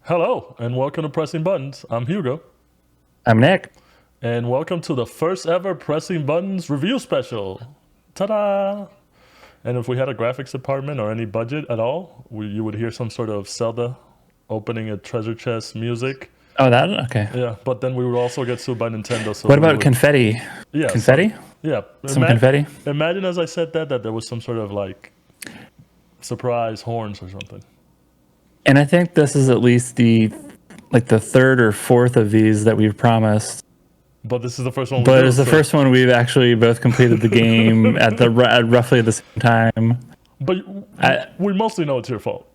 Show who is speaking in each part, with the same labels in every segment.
Speaker 1: Hello, and welcome to Pressing Buttons. I'm Hugo,
Speaker 2: I'm Nick.
Speaker 1: and welcome to the first ever Pressing Buttons review special. Ta-da! And if we had a graphics department or any budget at all, you would hear some sort of Zelda opening a treasure chest music.
Speaker 2: Oh, that okay.
Speaker 1: Yeah, but then we would also get sued by Nintendo, so
Speaker 2: What
Speaker 1: we
Speaker 2: about
Speaker 1: would.
Speaker 2: confetti?
Speaker 1: Yeah, so
Speaker 2: Confetti?
Speaker 1: yeah.
Speaker 2: Some confetti?
Speaker 1: Imagine as I said that there was some sort of like surprise horns or something.
Speaker 2: And I think this is at least the third or fourth of these that we've promised.
Speaker 1: But this is the first one we
Speaker 2: But
Speaker 1: do.
Speaker 2: it's the
Speaker 1: So,
Speaker 2: first one we've actually both completed the game at roughly the same time.
Speaker 1: but
Speaker 2: I,
Speaker 1: we mostly know it's your fault.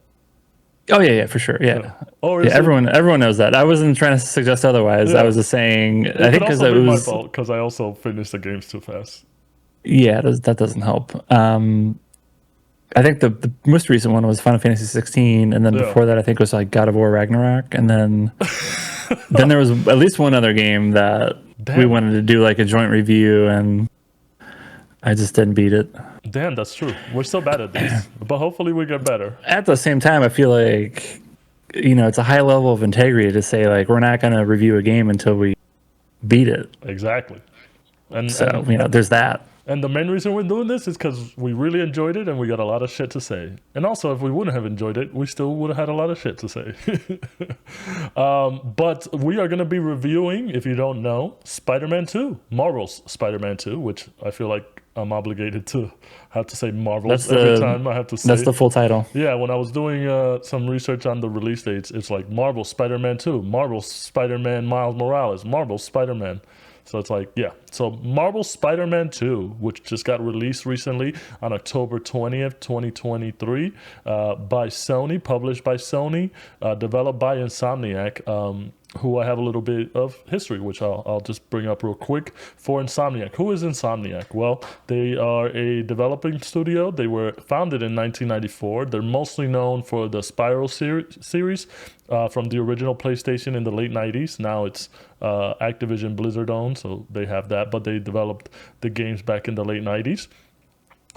Speaker 2: oh yeah, for sure.
Speaker 1: Yeah.
Speaker 2: Yeah.
Speaker 1: Or
Speaker 2: Yeah,
Speaker 1: is it?
Speaker 2: everyone knows that. I wasn't trying to suggest otherwise. I
Speaker 1: Yeah.
Speaker 2: was just saying
Speaker 1: It
Speaker 2: I
Speaker 1: could
Speaker 2: think because
Speaker 1: also
Speaker 2: it
Speaker 1: be my
Speaker 2: was
Speaker 1: fault because I also finished the games too fast.
Speaker 2: yeah, that doesn't help. I think the most recent one was Final Fantasy 16, and then
Speaker 1: Yeah.
Speaker 2: before that I think it was like God of War Ragnarok, and then there was at least one other game that we
Speaker 1: Damn.
Speaker 2: wanted to do like a joint review, and I just didn't beat it.
Speaker 1: Damn, that's true. We're still bad at these, but hopefully we get better.
Speaker 2: At the same time, I feel like it's a high level of integrity to say like we're not going to review a game until we beat it.
Speaker 1: Exactly. And
Speaker 2: So
Speaker 1: and
Speaker 2: there's that.
Speaker 1: and the main reason we're doing this is because we really enjoyed it and we got a lot of shit to say. And also, if we wouldn't have enjoyed it, we still would have had a lot of shit to say. But we are going to be reviewing, if you don't know, Spider-Man 2, Marvel's Spider-Man 2, which I feel like I'm obligated to have to say Marvel's
Speaker 2: That's
Speaker 1: every
Speaker 2: the
Speaker 1: time I have to say.
Speaker 2: that's the full title.
Speaker 1: Yeah, when I was doing some research on the release dates, it's like Marvel Spider-Man 2, Marvel Spider-Man Miles Morales, Marvel Spider-Man. So it's like, yeah. So Marvel Spider-Man 2, which just got released recently on October 20th, 2023, by Sony, published by Sony, developed by Insomniac, who I have a little bit of history, which I'll just bring up real quick. For Insomniac, who is Insomniac? Well, they are a developing studio. They were founded in 1994. They're mostly known for the Spiral series from the original PlayStation in the late 90s. Now it's Activision Blizzard owned, so they have that, but they developed the games back in the late 90s.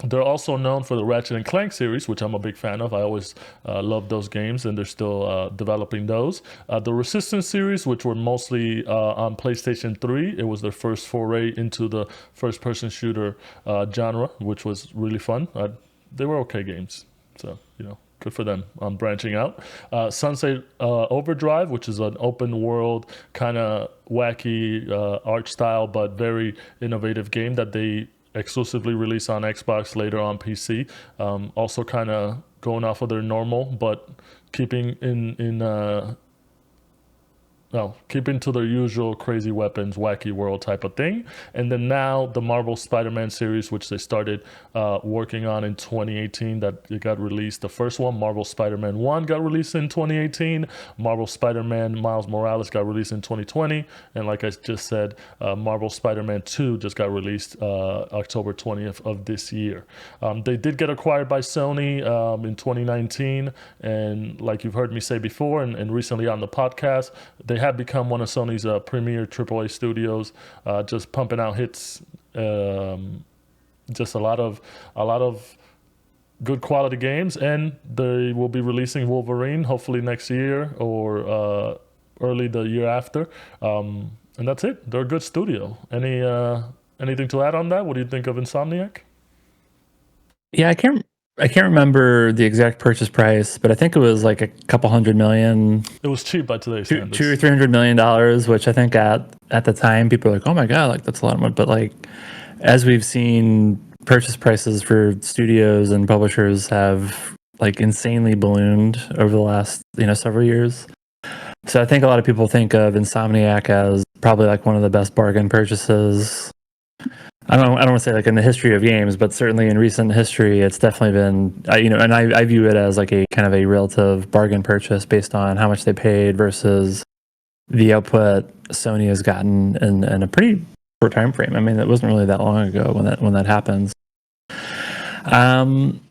Speaker 1: They're also known for the Ratchet and Clank series, which I'm a big fan of. I always love those games, and they're still developing those. The Resistance series, which were mostly on PlayStation 3, it was their first foray into the first-person shooter genre, which was really fun. They were okay games, so good for them on branching out. Sunset Overdrive, which is an open world kind of wacky art style, but very innovative game that they exclusively released on Xbox, later on PC. Also kind of going off of their normal, but keeping keeping to their usual crazy weapons, wacky world type of thing. And then now the Marvel Spider-Man series, which they started working on in 2018, that it got released. The first one, Marvel Spider-Man 1, got released in 2018. Marvel Spider-Man Miles Morales got released in 2020. And like I just said, Marvel Spider-Man 2 just got released October 20th of this year. They did get acquired by Sony in 2019. And like you've heard me say before and recently on the podcast, they have become one of Sony's premier AAA studios, just pumping out hits, just a lot of good quality games, and they will be releasing Wolverine hopefully next year or early the year after, and that's it. They're a good studio. Anything to add on that? What do you think of Insomniac?
Speaker 2: Yeah, I can't remember the exact purchase price, but I think it was like a couple hundred million,
Speaker 1: It was cheap by today's
Speaker 2: two or
Speaker 1: standards.
Speaker 2: $300 million, which I think at the time people were like, oh my god, like that's a lot of money. But like as we've seen, purchase prices for studios and publishers have like insanely ballooned over the last several years. So I think a lot of people think of Insomniac as probably like one of the best bargain purchases. I don't want to say like in the history of games, but certainly in recent history, it's definitely been, and I view it as like a kind of a relative bargain purchase based on how much they paid versus the output Sony has gotten in a pretty short time frame. I mean, it wasn't really that long ago when that happens. Um,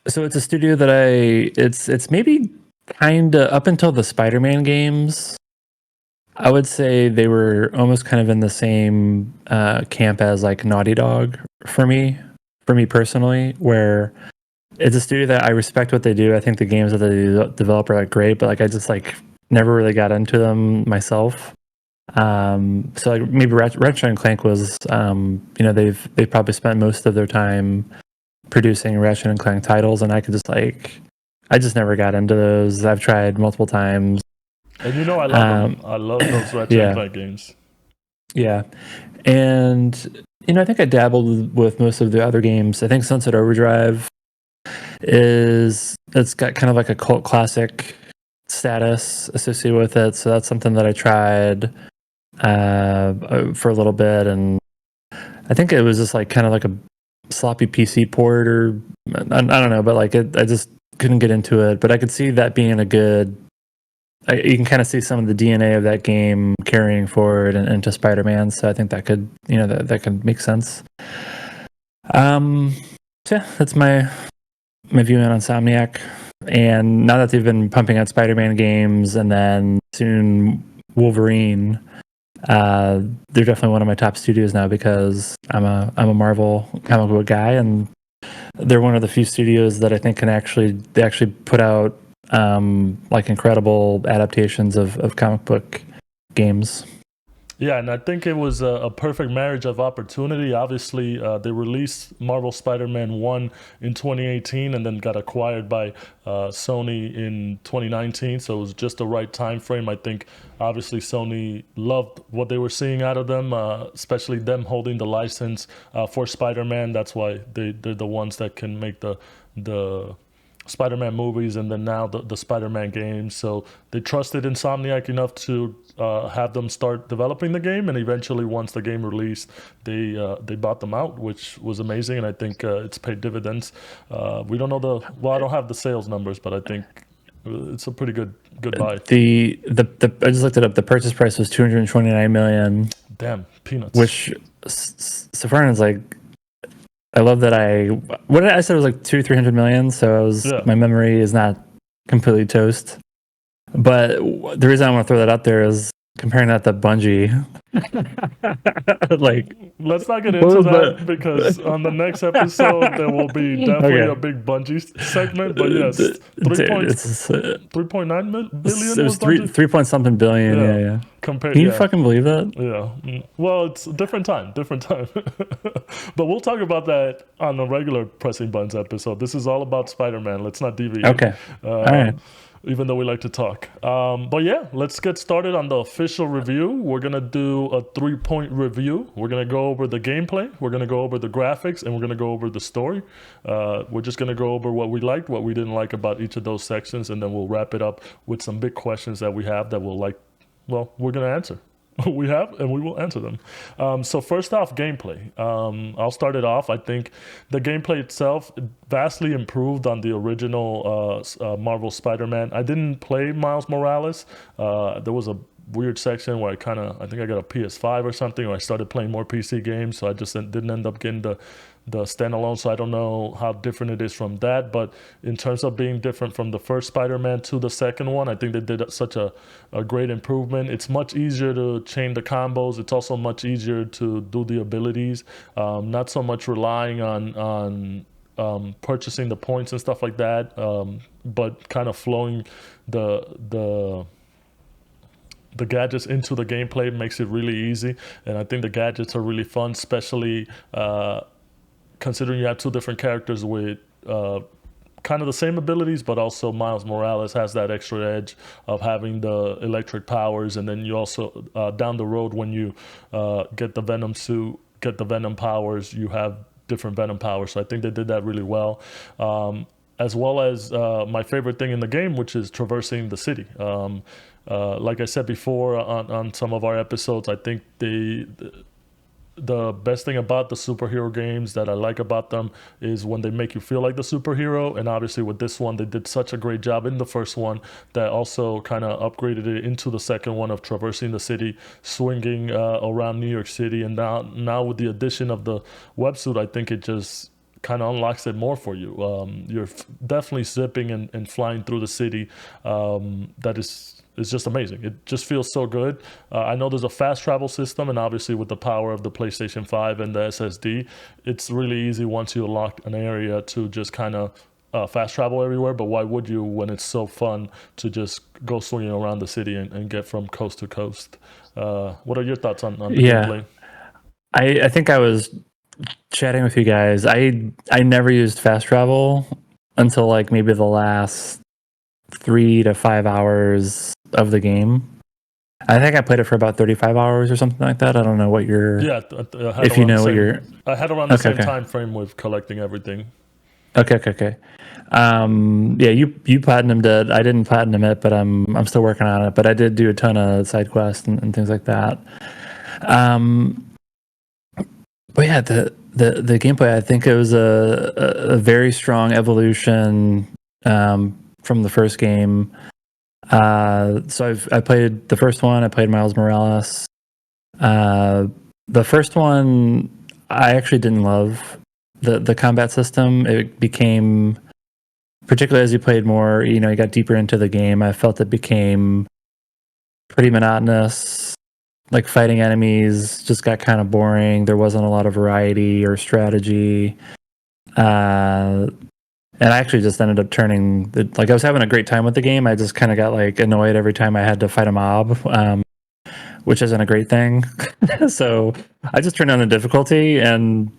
Speaker 2: so it's a studio that it's maybe kind of up until the Spider-Man games. I would say they were almost kind of in the same camp as like Naughty Dog for me personally, where it's a studio that I respect what they do. I think the games that they develop are like great, but like I just like never really got into them myself. So like maybe Ratchet and Clank was, they've probably spent most of their time producing Ratchet and Clank titles, and I just never got into those. I've tried multiple times.
Speaker 1: And I love them. I love those Ratchet and
Speaker 2: Yeah,
Speaker 1: Clank games.
Speaker 2: yeah, and I think I dabbled with most of the other games. I think Sunset Overdrive it's got kind of like a cult classic status associated with it, so that's something that I tried for a little bit, and I think it was just like kind of like a sloppy PC port, or I don't know, but like I just couldn't get into it. But I could see that being a good. You can kind of see some of the DNA of that game carrying forward into Spider-Man, so I think that could that could make sense. So yeah, that's my view on Insomniac. And now that they've been pumping out Spider-Man games and then soon Wolverine, they're definitely one of my top studios now because I'm a Marvel comic book guy, and they're one of the few studios that I think they actually put out like incredible adaptations of comic book games.
Speaker 1: Yeah, and I think it was a perfect marriage of opportunity. Obviously, they released Marvel Spider-Man 1 in 2018 and then got acquired by Sony in 2019. So it was just the right time frame. I think, obviously, Sony loved what they were seeing out of them, especially them holding the license for Spider-Man. That's why they're the ones that can make the Spider-Man movies and then now the Spider-Man games. So they trusted Insomniac enough to have them start developing the game, and eventually once the game released, they bought them out, which was amazing, and I think it's paid dividends. We don't know I don't have the sales numbers, but I think it's a pretty good buy.
Speaker 2: The I just looked it up. The purchase price was $229 million.
Speaker 1: Damn, peanuts.
Speaker 2: Which Safarian's like. I love that what did I said it was like 200-300 million, so my memory is not completely toast. But the reason I want to throw that out there is comparing that to Bungie.
Speaker 1: Like, let's not get into that because on the next episode there will be definitely a big Bungie segment. But yes, 3.9 billion.
Speaker 2: It was 3 point something billion. Yeah. Can you fucking believe that?
Speaker 1: Yeah. Well, it's a different time. But we'll talk about that on the regular Pressing Buttons episode. This is all about Spider-Man. Let's not deviate.
Speaker 2: Okay. All right.
Speaker 1: Even though we like to talk. But yeah, let's get started on the official review. We're going to do a 3-point review. We're going to go over the gameplay. We're going to go over the graphics, and we're going to go over the story. We're just going to go over what we liked, what we didn't like about each of those sections, and then we'll wrap it up with some big questions that we have that we're going to answer. We have, and we will answer them. So first off, gameplay. I'll start it off. I think the gameplay itself vastly improved on the original Marvel Spider-Man. I didn't play Miles Morales. There was a weird section where I think I got a PS5 or something, or I started playing more PC games, so I just didn't end up getting the standalone, so I don't know how different it is from that. But in terms of being different from the first Spider-Man to the second one, I think they did such a great improvement. It's much easier to chain the combos. It's also much easier to do the abilities, not so much relying on purchasing the points and stuff like that, but kind of flowing the gadgets into the gameplay makes it really easy. And I think the gadgets are really fun, especially considering you have two different characters with kind of the same abilities, but also Miles Morales has that extra edge of having the electric powers, and then you also down the road when you get the Venom suit, get the Venom powers, you have different Venom powers. So I think they did that really well. As well as my favorite thing in the game, which is traversing the city. Like I said before on some of our episodes, I think the best thing about the superhero games that I like about them is when they make you feel like the superhero. And obviously with this one, they did such a great job in the first one that also kind of upgraded it into the second one of traversing the city, swinging around New York City. And now with the addition of the websuit, I think it just kind of unlocks it more for you. You're definitely zipping and flying through the city. That is just amazing. It just feels so good. I know there's a fast travel system, and obviously with the power of the PlayStation 5 and the SSD, it's really easy once you unlock an area to just kind of fast travel everywhere, but why would you when it's so fun to just go swinging around the city and get from coast to coast? What are your thoughts on the
Speaker 2: Yeah,
Speaker 1: gameplay?
Speaker 2: I think I was chatting with you guys. I never used fast travel until like maybe the last 3 to 5 hours of the game. I think I played it for about 35 hours or something like that. I don't know what your,
Speaker 1: Yeah,
Speaker 2: if you know what your,
Speaker 1: I had around the
Speaker 2: okay,
Speaker 1: same
Speaker 2: okay.
Speaker 1: time frame with collecting everything.
Speaker 2: Okay, okay, okay. Yeah, you platinumed it. I didn't platinum it, but I'm still working on it. But I did do a ton of side quests and things like that. Um, but yeah, the gameplay, I think it was a very strong evolution from the first game. So I played the first one. I played Miles Morales. Uh, the first one I actually didn't love the combat system. It became, particularly as you played more, you got deeper into the game, I felt it became pretty monotonous. Like fighting enemies just got kind of boring. There wasn't a lot of variety or strategy. Uh, and I actually just ended up turning like I was having a great time with the game. I just kind of got like annoyed every time I had to fight a mob, which isn't a great thing. So I just turned on the difficulty, and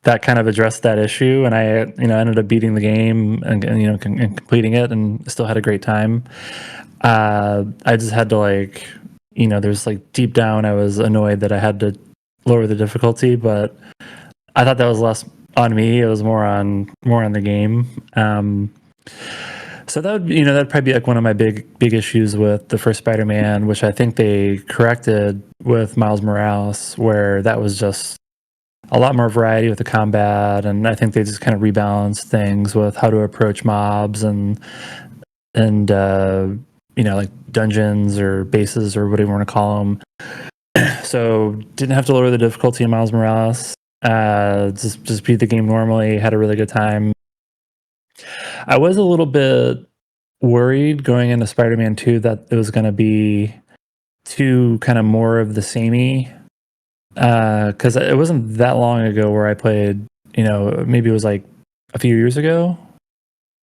Speaker 2: that kind of addressed that issue. And I, ended up beating the game and completing it, and still had a great time. I just had to like, there's like deep down, I was annoyed that I had to lower the difficulty, but I thought that was less on me. It was more on the game. So that'd probably be like one of my big issues with the first Spider-Man, which I think they corrected with Miles Morales, where that was just a lot more variety with the combat, and I think they just kind of rebalanced things with how to approach mobs and like dungeons or bases or whatever you want to call them. So didn't have to lower the difficulty in Miles Morales. Just beat the game normally. Had a really good time. I was a little bit worried going into Spider-Man 2 that it was going to be too kind of more of the samey. Because it wasn't that long ago where I played. Maybe it was like a few years ago.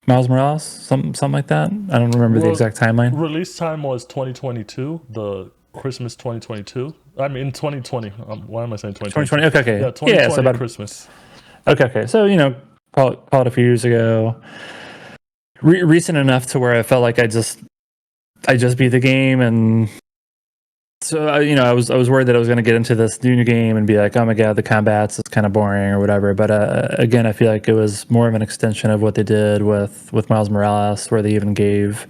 Speaker 2: Miles Morales, something like that. I don't remember the
Speaker 1: Well,
Speaker 2: exact timeline.
Speaker 1: release time was 2022, the Christmas 2022. I mean, 2020. Why am I saying 2022?
Speaker 2: 2020. Okay,
Speaker 1: Yeah,
Speaker 2: okay, yeah. So
Speaker 1: 2020
Speaker 2: about
Speaker 1: Christmas.
Speaker 2: okay. So call it a few years ago. Recent enough to where I felt like I just beat the game, and so I was worried that I was going to get into this new game and be like, oh my god, the combat's it's kind of boring or whatever. But again, I feel like it was more of an extension of what they did with Miles Morales, where they even gave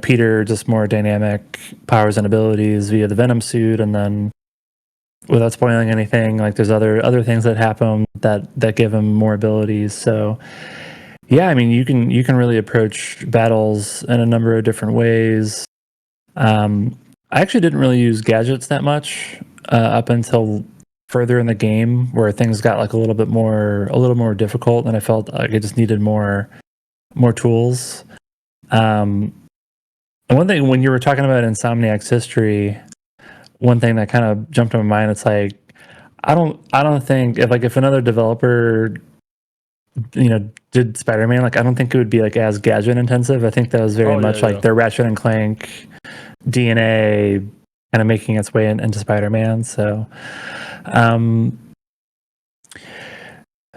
Speaker 2: Peter just more dynamic powers and abilities via the Venom suit, and then without spoiling anything, like there's other things that happen that give him more abilities. So yeah, I mean you can really approach battles in a number of different ways. I actually didn't really use gadgets that much up until further in the game, where things got like a little more difficult, and I felt like I just needed more tools. Um, and one thing, when you were talking about Insomniac's history, one thing that kind of jumped to my mind, it's like I don't think if another developer did Spider-Man, like I don't think it would be like as gadget intensive. I think that was very
Speaker 1: Oh yeah,
Speaker 2: much like
Speaker 1: yeah.
Speaker 2: their Ratchet and Clank DNA kind of making its way into Spider-Man. So, um,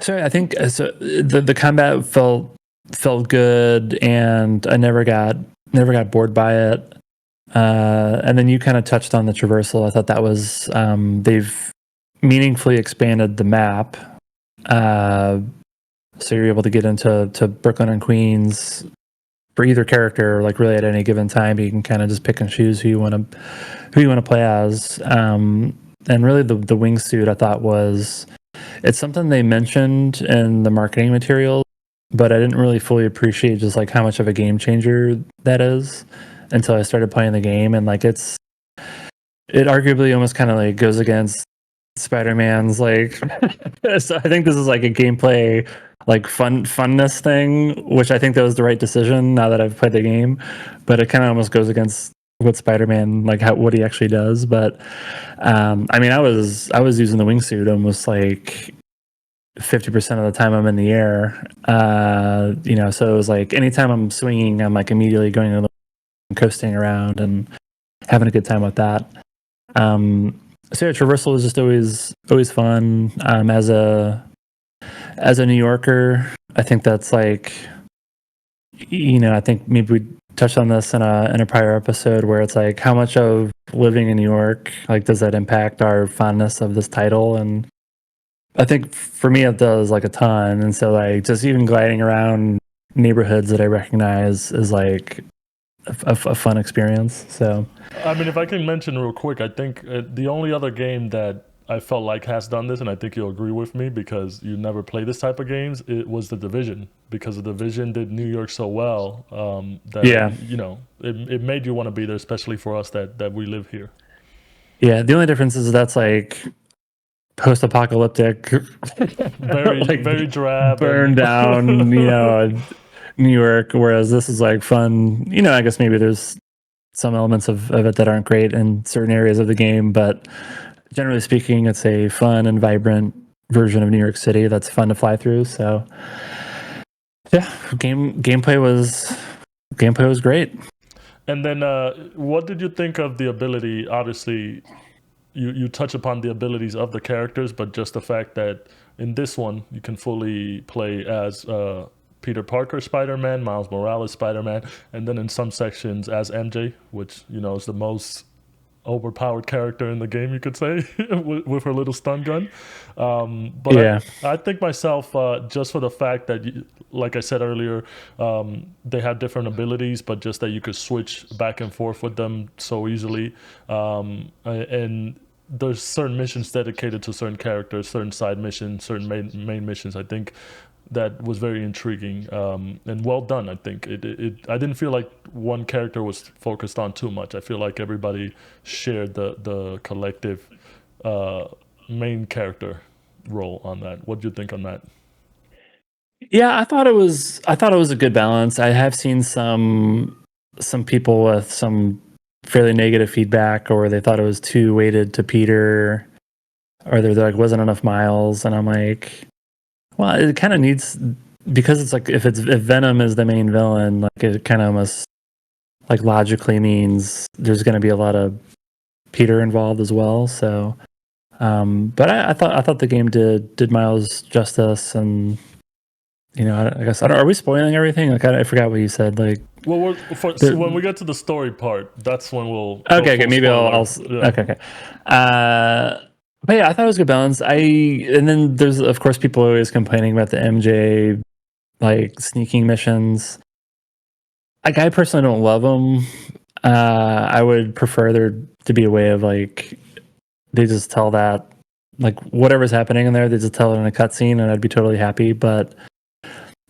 Speaker 2: so I think so the combat felt good, and I never got bored by it. And then you kind of touched on the traversal. I thought that was they've meaningfully expanded the map. Uh, so you're able to get into Brooklyn and Queens for either character, like really at any given time. You can kind of just pick and choose who you want to play as. And really, the wingsuit I thought it's something they mentioned in the marketing materials, but I didn't really fully appreciate just like how much of a game changer that is until I started playing the game. And like it arguably almost kind of like goes against Spider-Man's like so I think this is like a gameplay like funness thing, which I think that was the right decision now that I've played the game, but it kind of almost goes against what Spider-Man like what he actually does. But I mean I was using the wingsuit almost like 50% of the time I'm in the air. So it was like anytime I'm swinging, I'm like immediately going to the coasting around and having a good time with that. So yeah, traversal is just always fun. As a New Yorker, I think that's like, I think maybe we touched on this in a prior episode where it's like how much of living in New York like does that impact our fondness of this title. And I think for me it does like a ton. And so like just even gliding around neighborhoods that I recognize is like a fun experience. So
Speaker 1: I mean, if I can mention real quick, I think the only other game that I felt like has done this, and I think you'll agree with me because you never play this type of games, it was The Division. Because The Division did New York so well that,
Speaker 2: yeah,
Speaker 1: it made you want to be there, especially for us that we live here.
Speaker 2: yeah. The only difference is that's like post-apocalyptic,
Speaker 1: Very,
Speaker 2: like
Speaker 1: very drab
Speaker 2: burned down, New York. Whereas this is like fun. I guess maybe there's some elements of it that aren't great in certain areas of the game, but generally speaking, it's a fun and vibrant version of New York City that's fun to fly through. So yeah, gameplay was great.
Speaker 1: And then, what did you think of the ability? Obviously, you touch upon the abilities of the characters, but just the fact that in this one you can fully play as Peter Parker Spider-Man, Miles Morales Spider-Man, and then in some sections as MJ, which is the most overpowered character in the game, you could say, with her little stun gun. But
Speaker 2: Yeah.
Speaker 1: I think myself, just for the fact that, like I said earlier, they have different abilities, but just that you could switch back and forth with them so easily. And there's certain missions dedicated to certain characters, certain side missions, certain main missions. I think that was very intriguing and well done. I think I didn't feel like one character was focused on too much. I feel like everybody shared the collective main character role on that. What do you think on that?
Speaker 2: Yeah, I thought it was a good balance. I have seen some people with some fairly negative feedback, or they thought it was too weighted to Peter, or there like wasn't enough Miles, and I'm like, well, it kind of needs, because it's like if Venom is the main villain, like it kind of must like logically means there's going to be a lot of Peter involved as well. So, but I thought the game did Miles justice, and I guess are we spoiling everything? Like I forgot what you said. Like,
Speaker 1: Well, so when we get to the story part, that's when we'll go
Speaker 2: okay,
Speaker 1: full
Speaker 2: maybe I'll
Speaker 1: spoiler. Yeah.
Speaker 2: okay. But yeah, I thought it was a good balance. And then there's of course people always complaining about the MJ like sneaking missions. Like I personally don't love them. I would prefer there to be a way of like they just tell that like whatever's happening in there, they just tell it in a cutscene, and I'd be totally happy. But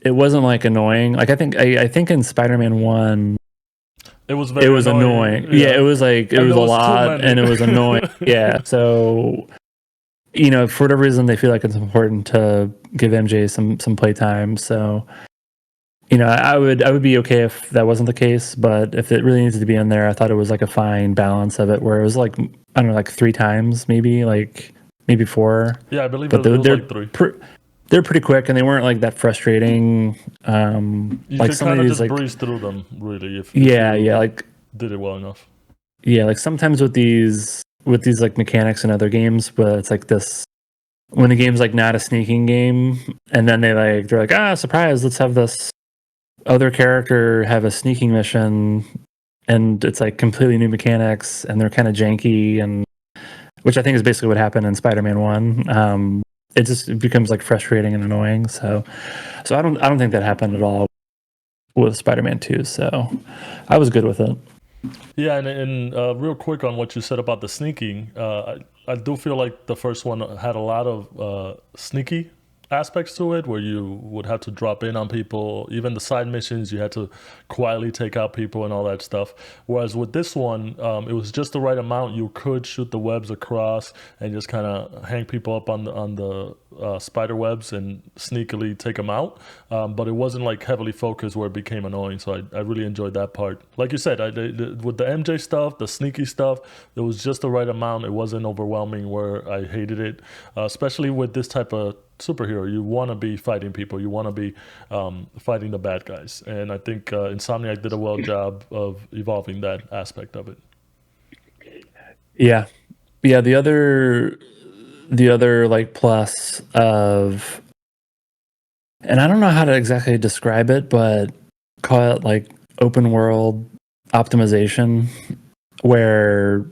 Speaker 2: it wasn't like annoying. Like I think in Spider-Man 1
Speaker 1: It was
Speaker 2: it was annoying. Yeah, it was like it
Speaker 1: And
Speaker 2: was
Speaker 1: there
Speaker 2: a
Speaker 1: was too
Speaker 2: lot
Speaker 1: many.
Speaker 2: and it was annoying. Yeah. So for whatever reason they feel like it's important to give MJ some playtime. So I would be okay if that wasn't the case, but if it really needs to be in there, I thought it was like a fine balance of it where it was like I don't know, like 3 times maybe, like maybe 4.
Speaker 1: Yeah, I believe
Speaker 2: But
Speaker 1: it was
Speaker 2: they're
Speaker 1: like 3.
Speaker 2: they're pretty quick and they weren't like that frustrating.
Speaker 1: You
Speaker 2: Like
Speaker 1: could
Speaker 2: some of
Speaker 1: kind of
Speaker 2: these
Speaker 1: just
Speaker 2: like
Speaker 1: breeze through them, really, if
Speaker 2: yeah,
Speaker 1: you
Speaker 2: yeah, like
Speaker 1: did it well enough.
Speaker 2: yeah, like sometimes with these like mechanics in other games, but it's like this when the game's like not a sneaking game, and then they're like surprise, let's have this other character have a sneaking mission, and it's like completely new mechanics, and they're kind of janky, and which I think is basically what happened in Spider-Man 1. It becomes like frustrating and annoying. So I don't think that happened at all with Spider-Man 2. So I was good with it.
Speaker 1: Yeah, and real quick on what you said about the sneaking, I do feel like the first one had a lot of sneaky aspects to it where you would have to drop in on people. Even the side missions, you had to quietly take out people and all that stuff. Whereas with this one, it was just the right amount. You could shoot the webs across and just kind of hang people up on the spider webs and sneakily take them out. But it wasn't like heavily focused where it became annoying. So I really enjoyed that part. Like you said, with the MJ stuff, the sneaky stuff, it was just the right amount. It wasn't overwhelming where I hated it, especially with this type of superhero. You want to be fighting people. You want to be fighting the bad guys. And I think Insomniac did a well job of evolving that aspect of it.
Speaker 2: Yeah, yeah. The other like plus of, and I don't know how to exactly describe it, but call it like open world optimization, where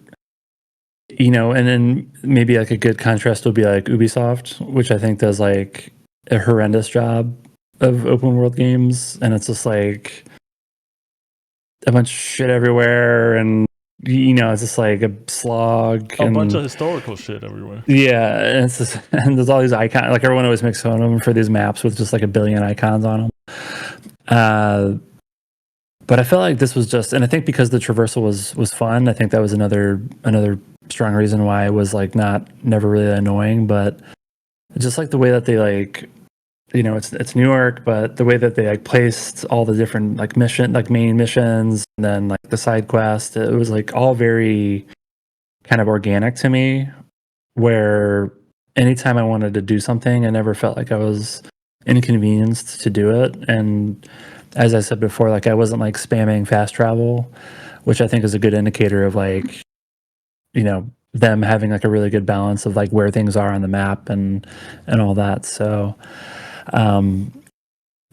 Speaker 2: and then maybe like a good contrast would be like Ubisoft, which I think does like a horrendous job of open world games, and it's just like a bunch of shit everywhere, and it's just like a slog,
Speaker 1: A bunch
Speaker 2: and
Speaker 1: of historical shit everywhere.
Speaker 2: yeah, and it's just, and there's all these icons. Like everyone always makes fun of them for these maps with just like a billion icons on them. But I felt like this was just, and I think because the traversal was fun, I think that was another strong reason why it was like never really annoying. But just like the way that they like, it's New York, but the way that they like placed all the different like main missions, and then like the side quest, it was like all very kind of organic to me. Where anytime I wanted to do something, I never felt like I was inconvenienced to do it. And as I said before, like I wasn't like spamming fast travel, which I think is a good indicator of like, them having like a really good balance of like where things are on the map and all that. So, um,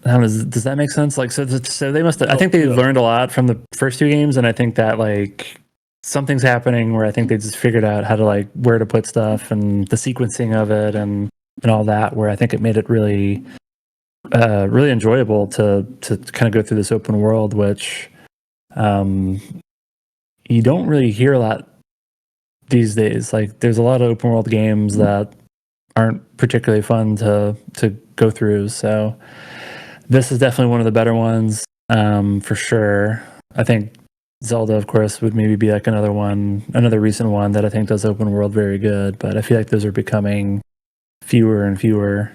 Speaker 2: I don't know, does that make sense? Like, so they must. I think they learned a lot from the first two games, and I think that like something's happening where I think they just figured out how to like where to put stuff and the sequencing of it and all that. Where I think it made it really really enjoyable to kind of go through this open world, which you don't really hear a lot these days. Like there's a lot of open world games that aren't particularly fun to go through. So this is definitely one of the better ones, for sure. I think Zelda, of course, would maybe be like another recent one that I think does open world very good. But I feel like those are becoming fewer and fewer.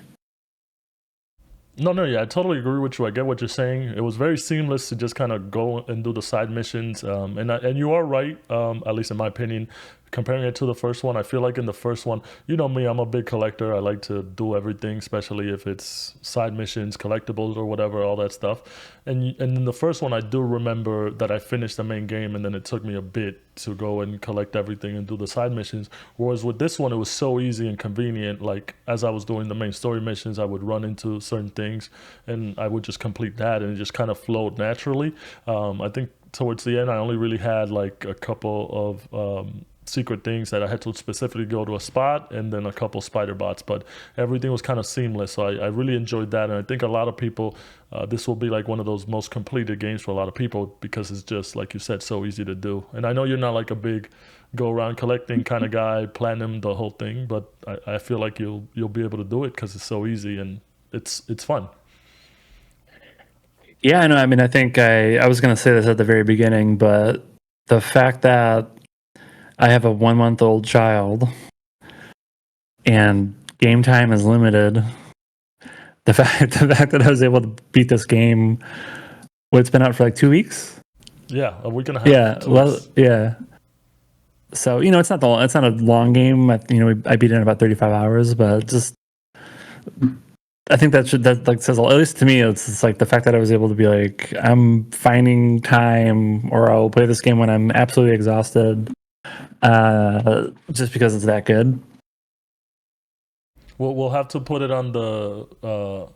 Speaker 1: No, yeah, I totally agree with you. I get what you're saying. It was very seamless to just kind of go and do the side missions, and you are right. At least in my opinion, comparing it to the first one, I feel like in the first one, you know me, I'm a big collector. I like to do everything, especially if it's side missions, collectibles, or whatever, all that stuff. And in the first one, I do remember that I finished the main game, and then it took me a bit to go and collect everything and do the side missions. Whereas with this one, it was so easy and convenient. Like as I was doing the main story missions, I would run into certain things, and I would just complete that, and it just kind of flowed naturally. I think towards the end, I only really had like a couple of secret things that I had to specifically go to a spot, and then a couple spider bots, but everything was kind of seamless. So I really enjoyed that, and I think a lot of people, this will be like one of those most completed games for a lot of people because it's just like you said, so easy to do. And I know you're not like a big go around collecting kind of guy, platinum the whole thing, but I feel like you'll be able to do it because it's so easy and it's fun.
Speaker 2: Yeah, I know. I mean, I think I was going to say this at the very beginning, but the fact that I have a 1 month old child and game time is limited, the fact that I was able to beat this game, it's been out for like 2 weeks.
Speaker 1: Yeah, a week and a half.
Speaker 2: Yeah, well,
Speaker 1: 2 weeks.
Speaker 2: yeah. So it's not a long game. I beat it in about 35 hours, but just I think that like says, at least to me, it's like the fact that I was able to be like, I'm finding time, or I'll play this game when I'm absolutely exhausted, just because it's that good.
Speaker 1: We'll have to put it on the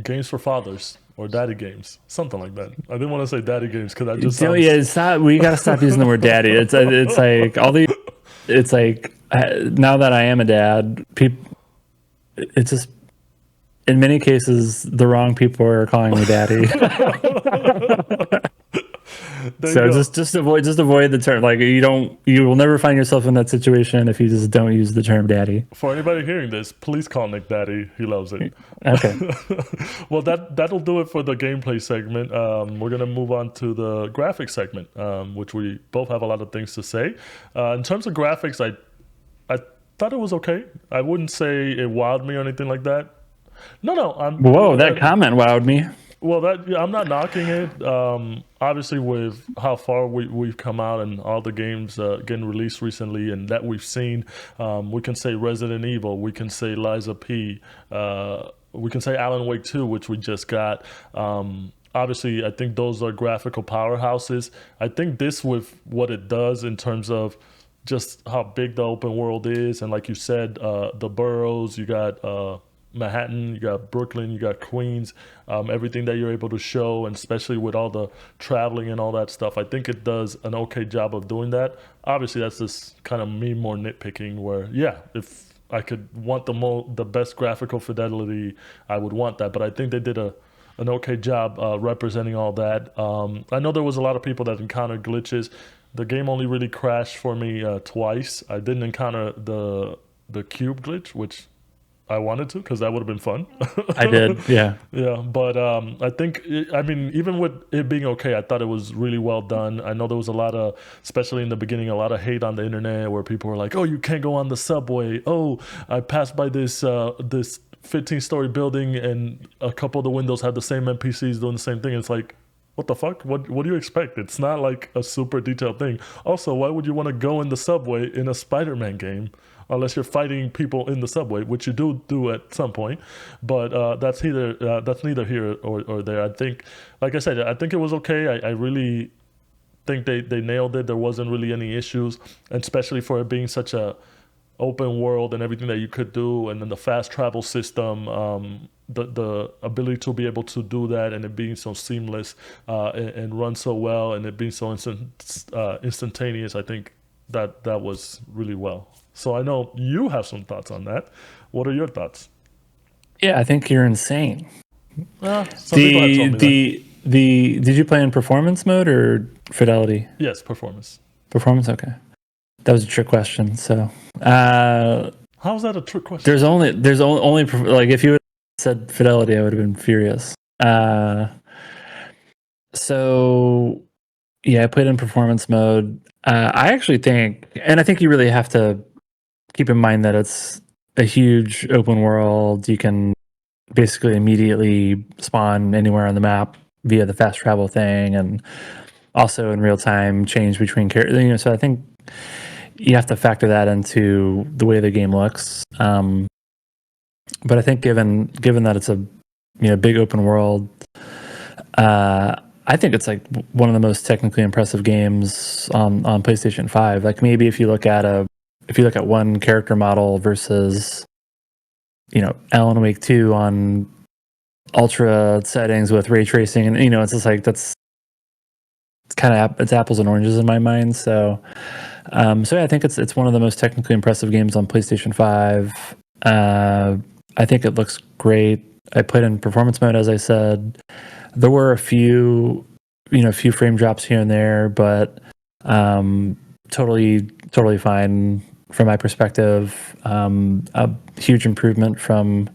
Speaker 1: games for fathers or daddy games, something like that. I didn't want to say daddy games because that just
Speaker 2: Yeah,
Speaker 1: sounds.
Speaker 2: it's not. We gotta stop using the word daddy. It's like all the. It's like now that I am a dad, people. It's just in many cases the wrong people are calling me daddy.
Speaker 1: There you
Speaker 2: So
Speaker 1: go.
Speaker 2: just avoid the term. Like you will never find yourself in that situation if you just don't use the term daddy.
Speaker 1: For anybody hearing this, please call Nick Daddy. He loves it.
Speaker 2: Okay.
Speaker 1: Well, that'll do it for the gameplay segment. We're gonna move on to the graphics segment, which we both have a lot of things to say. In terms of graphics, I thought it was okay. I wouldn't say it wowed me or anything like that. No, I'm
Speaker 2: Whoa, that comment wowed me.
Speaker 1: Well, that yeah, I'm not knocking it. Obviously, with how far we've come out and all the games getting released recently and that we've seen, we can say Resident Evil, we can say Liza P, we can say Alan Wake 2, which we just got. Obviously, I think those are graphical powerhouses. I think this, with what it does in terms of just how big the open world is, and like you said, the boroughs, you got Manhattan, you got Brooklyn, you got Queens, everything that you're able to show, and especially with all the traveling and all that stuff, I think it does an okay job of doing that. Obviously, that's just kind of me more nitpicking. Where yeah, if I could want the best graphical fidelity, I would want that. But I think they did an okay job representing all that. I know there was a lot of people that encountered glitches. The game only really crashed for me twice. I didn't encounter the cube glitch, which I wanted to because that would have been fun.
Speaker 2: I did, yeah.
Speaker 1: Yeah, but I think I mean, even with it being okay, I thought it was really well done. I know there was a lot of, especially in the beginning, a lot of hate on the internet where people were like, "Oh, you can't go on the subway. Oh, I passed by this 15-story building and a couple of the windows had the same NPCs doing the same thing." It's like, what the fuck? What do you expect? It's not like a super detailed thing. Also, why would you want to go in the subway in a Spider-Man game? Unless you're fighting people in the subway, which you do at some point, but that's neither here or there. I think, like I said, I think it was okay. I really think they nailed it. There wasn't really any issues, and especially for it being such a open world and everything that you could do, and then the fast travel system, the ability to be able to do that, and it being so seamless and run so well, and it being so instantaneous. I think that was really well. So I know you have some thoughts on that. What are your thoughts?
Speaker 2: Yeah, I think you're insane.
Speaker 1: Some people have told me
Speaker 2: The did you play in performance mode or fidelity?
Speaker 1: yes, performance.
Speaker 2: Performance, okay. That was a trick question. So
Speaker 1: How's that a trick question?
Speaker 2: there's only like if you had said fidelity, I would have been furious. So yeah, I played in performance mode. I actually think, and I think you really have to keep in mind that it's a huge open world. You can basically immediately spawn anywhere on the map via the fast travel thing, and also in real time change between characters. You know, so I think you have to factor that into the way the game looks. But I think given that it's a big open world, I think it's like one of the most technically impressive games on PlayStation 5. Like maybe if you look at one character model versus Alan Wake 2 on ultra settings with ray tracing, and it's just like it's apples and oranges in my mind. So yeah, I think it's one of the most technically impressive games on PlayStation 5. I think it looks great. I played in performance mode, as I said. There were a few frame drops here and there, but totally fine from my perspective. A huge improvement from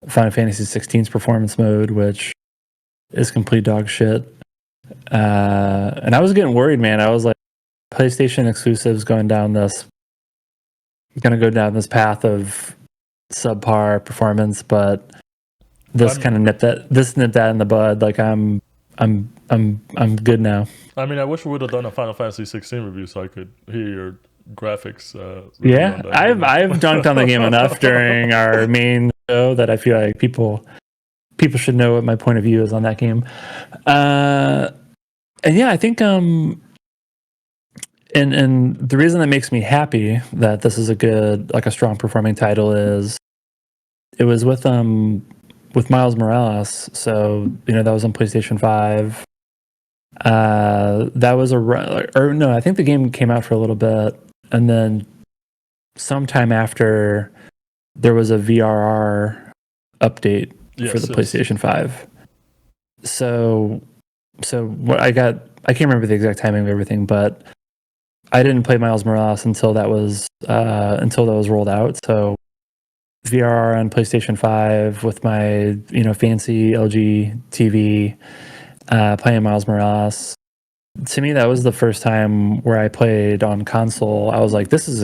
Speaker 2: Final Fantasy 16's performance mode, which is complete dog shit. And I was getting worried, man. I was like, PlayStation exclusives going to go down this path of subpar performance, but this kind of nipped that in the bud. Like I'm good now.
Speaker 1: I mean, I wish we would have done a Final Fantasy 16 review so I could hear your graphics.
Speaker 2: Yeah, I've dunked on the game enough during our main show that I feel like people should know what my point of view is on that game. And yeah, I think and the reason that makes me happy that this is a strong performing title is it was with Miles Morales. So that was on PlayStation 5. That was I think the game came out for a little bit, and then sometime after there was a VRR update for the PlayStation 5. So what I can't remember the exact timing of everything, but I didn't play Miles Morales until that was rolled out. So VRR on PlayStation 5 with my fancy LG TV, playing Miles Morales. To me, that was the first time where I played on console. I was like, this is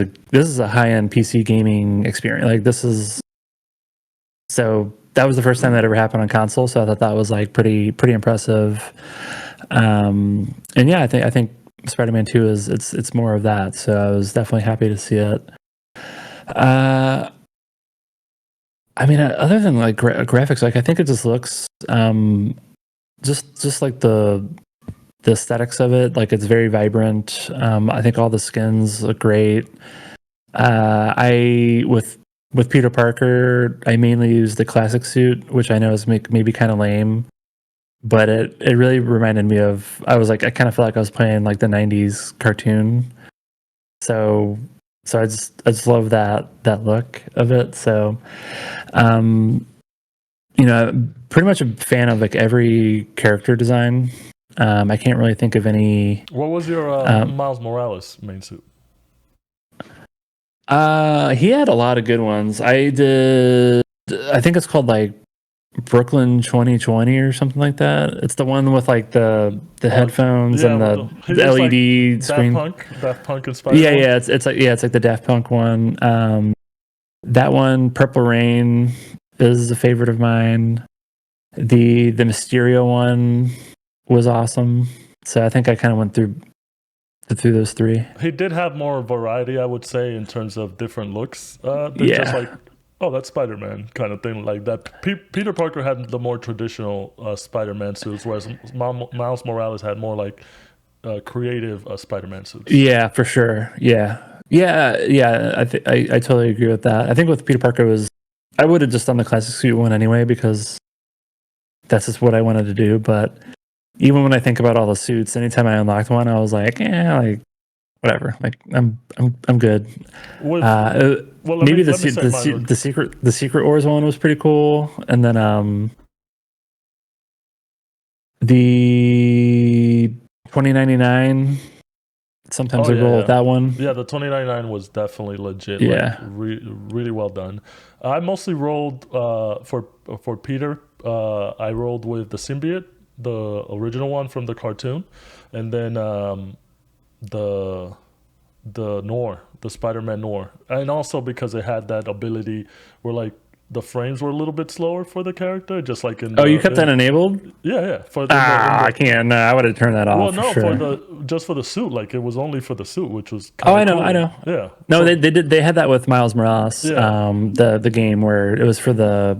Speaker 2: a high-end PC gaming experience. Like this is so that was the first time that ever happened on console, so I thought that was like pretty impressive. And yeah, I think Spider-Man 2 is it's more of that. So I was definitely happy to see it. I mean, other than like graphics, like I think it just looks just like the aesthetics of it, like it's very vibrant. I think all the skins look great. I with Peter Parker, I mainly use the classic suit, which I know is maybe kind of lame, but it really reminded me of. I kind of felt like I was playing like the '90s cartoon. So I just love that look of it. So, um, pretty much a fan of like every character design. I can't really think of any.
Speaker 1: What was your Miles Morales main suit?
Speaker 2: He had a lot of good ones. I think it's called like Brooklyn 2020 or something like that. It's the one with like the headphones and
Speaker 1: he
Speaker 2: the
Speaker 1: looks like
Speaker 2: LED screen.
Speaker 1: Daft Punk inspired one.
Speaker 2: Yeah, it's like the Daft Punk one. That one, Purple Rain, is a favorite of mine. The Mysterio one was awesome. So I think I kind of went through those three.
Speaker 1: He did have more variety, I would say, in terms of different looks. Than just
Speaker 2: Yeah.
Speaker 1: like, oh, that's Spider-Man kind of thing like that. Peter Parker had the more traditional Spider-Man suits, whereas Miles Morales had more like creative Spider-Man suits.
Speaker 2: Yeah, for sure. Yeah. I totally agree with that. I think with Peter Parker I would have just done the classic suit one anyway because that's just what I wanted to do. But even when I think about all the suits, anytime I unlocked one, I was like, like whatever. Like I'm good.
Speaker 1: With, well,
Speaker 2: Maybe
Speaker 1: let me say mine.
Speaker 2: the Secret Wars one was pretty cool, and then the 2099. Sometimes I roll with that one.
Speaker 1: Yeah, the 2099 was definitely legit.
Speaker 2: Yeah.
Speaker 1: Like really well done. I mostly rolled for Peter. I rolled with the symbiote, the original one from the cartoon, and then the Noir, the Spider-Man Noir, and also because it had that ability where like the frames were a little bit slower for the character, just like in.
Speaker 2: Oh, you kept that enabled?
Speaker 1: Yeah.
Speaker 2: I can't. No, I would have turned that off.
Speaker 1: Well, no,
Speaker 2: for sure.
Speaker 1: for the suit, like it was only for the suit, which was.
Speaker 2: Oh, I know,
Speaker 1: cool.
Speaker 2: I know.
Speaker 1: Yeah.
Speaker 2: No,
Speaker 1: So-
Speaker 2: they did. They had that with Miles Morales.
Speaker 1: Yeah.
Speaker 2: The game where it was for the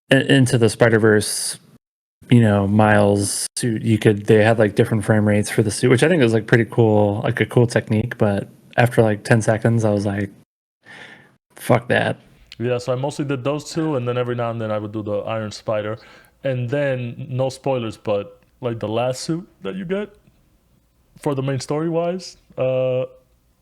Speaker 2: Into the Spider-Verse. Miles suit. They had like different frame rates for the suit, which I think was like pretty cool, like a cool technique. But after like 10 seconds, I was like, "Fuck that."
Speaker 1: Yeah, so I mostly did those two, and then every now and then I would do the Iron Spider, and then no spoilers, but like the last suit that you get for the main story wise, I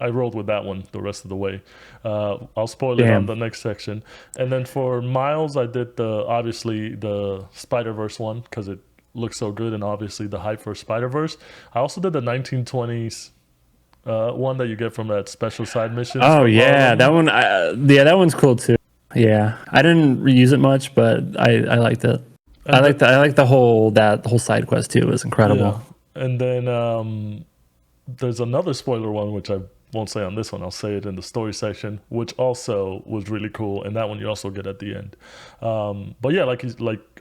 Speaker 1: rolled with that one the rest of the way. I'll spoil it on
Speaker 2: Damn.
Speaker 1: the next section, and then for Miles, I did obviously the Spider Verse one because it looks so good, and obviously the hype for Spider Verse. I also did the 1920s one that you get from that special side mission.
Speaker 2: Oh yeah, that one. That one's cool too. Yeah, I didn't reuse it much, but I liked it. I like the whole side quest too. It was incredible.
Speaker 1: Yeah. And then there's another spoiler one which I won't say on this one. I'll say it in the story section, which also was really cool, and that one you also get at the end. But yeah, like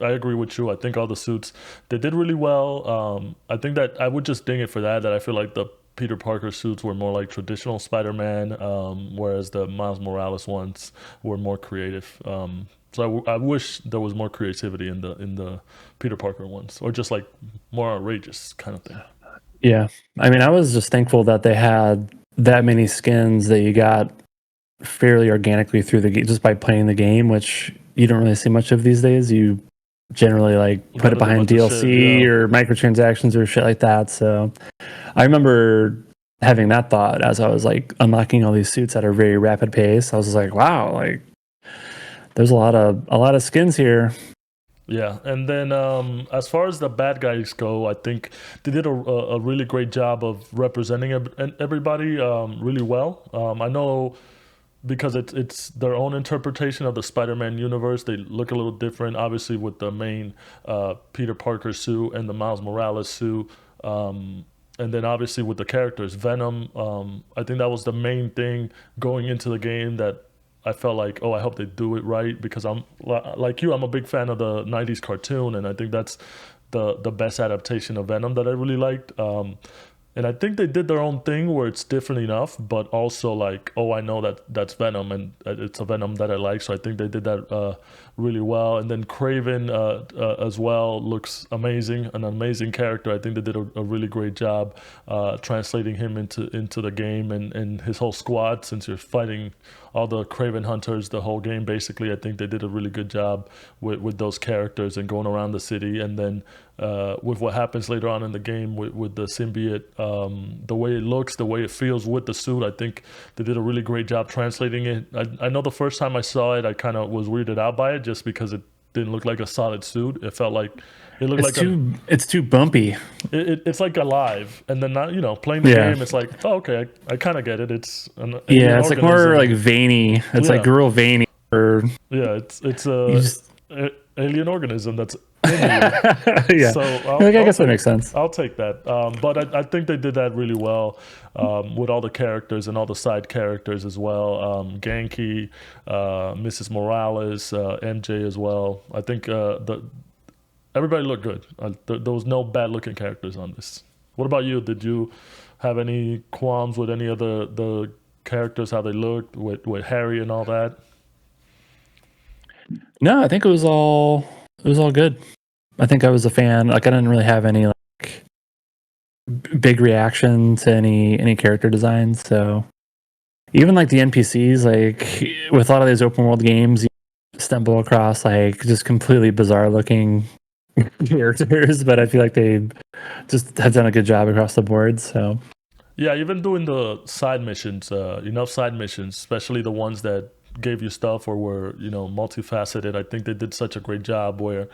Speaker 1: I agree with you. I think all the suits they did really well. I think that I would just ding it for that. That I feel like the Peter Parker suits were more like traditional Spider-Man, whereas the Miles Morales ones were more creative. So I wish there was more creativity in the Peter Parker ones, or just like more outrageous kind of thing.
Speaker 2: Yeah, I mean, I was just thankful that they had that many skins that you got fairly organically through the game just by playing the game, which you don't really see much of these days. You generally like put it behind DLC or microtransactions or shit like that. So I remember having that thought as I was like unlocking all these suits at a very rapid pace. I was just like, wow, like there's a lot of skins here.
Speaker 1: Yeah, and then as far as the bad guys go, I think they did a really great job of representing everybody really well. I know because it's their own interpretation of the Spider-Man universe. They look a little different, obviously, with the main Peter Parker suit and the Miles Morales suit. And then obviously with the characters, Venom, I think that was the main thing going into the game that I felt like, oh, I hope they do it right, because I'm like you, I'm a big fan of the '90s cartoon, and I think that's the best adaptation of Venom that I really liked. And I think they did their own thing where it's different enough, but also like, oh, I know that that's Venom, and it's a Venom that I like. So I think they did that really well. And then Craven as well looks amazing, an amazing character. I think they did a really great job translating him into the game, and his whole squad. Since you're fighting all the Craven hunters the whole game, basically, I think they did a really good job with those characters and going around the city. And then with what happens later on in the game with the symbiote, the way it looks, the way it feels with the suit, I think they did a really great job translating it. I know the first time I saw it, I kind of was weirded out by it just because it didn't look like a solid suit. It felt like it looked
Speaker 2: it's too bumpy.
Speaker 1: It's like alive, and then not, playing the game, it's like, oh, okay, I kind of get it. It's
Speaker 2: it's like more like veiny. It's like real veiny. Or
Speaker 1: it's alien organism that's
Speaker 2: yeah. So I guess that makes sense.
Speaker 1: I'll take that. But I think they did that really well with all the characters and all the side characters as well. Genki, Mrs. Morales, MJ as well. I think everybody looked good. There was no bad looking characters on this. What about you? Did you have any qualms with any of the characters, how they looked with Harry and all that?
Speaker 2: No, I think it was all good. I think I was a fan. Like, I didn't really have any like big reaction to any character designs. So even like the NPCs, like with a lot of these open world games, you stumble across like just completely bizarre looking characters, but I feel like they just have done a good job across the board. So
Speaker 1: yeah, even doing the side missions, enough side missions, especially the ones that gave you stuff or were multifaceted. I think they did such a great job where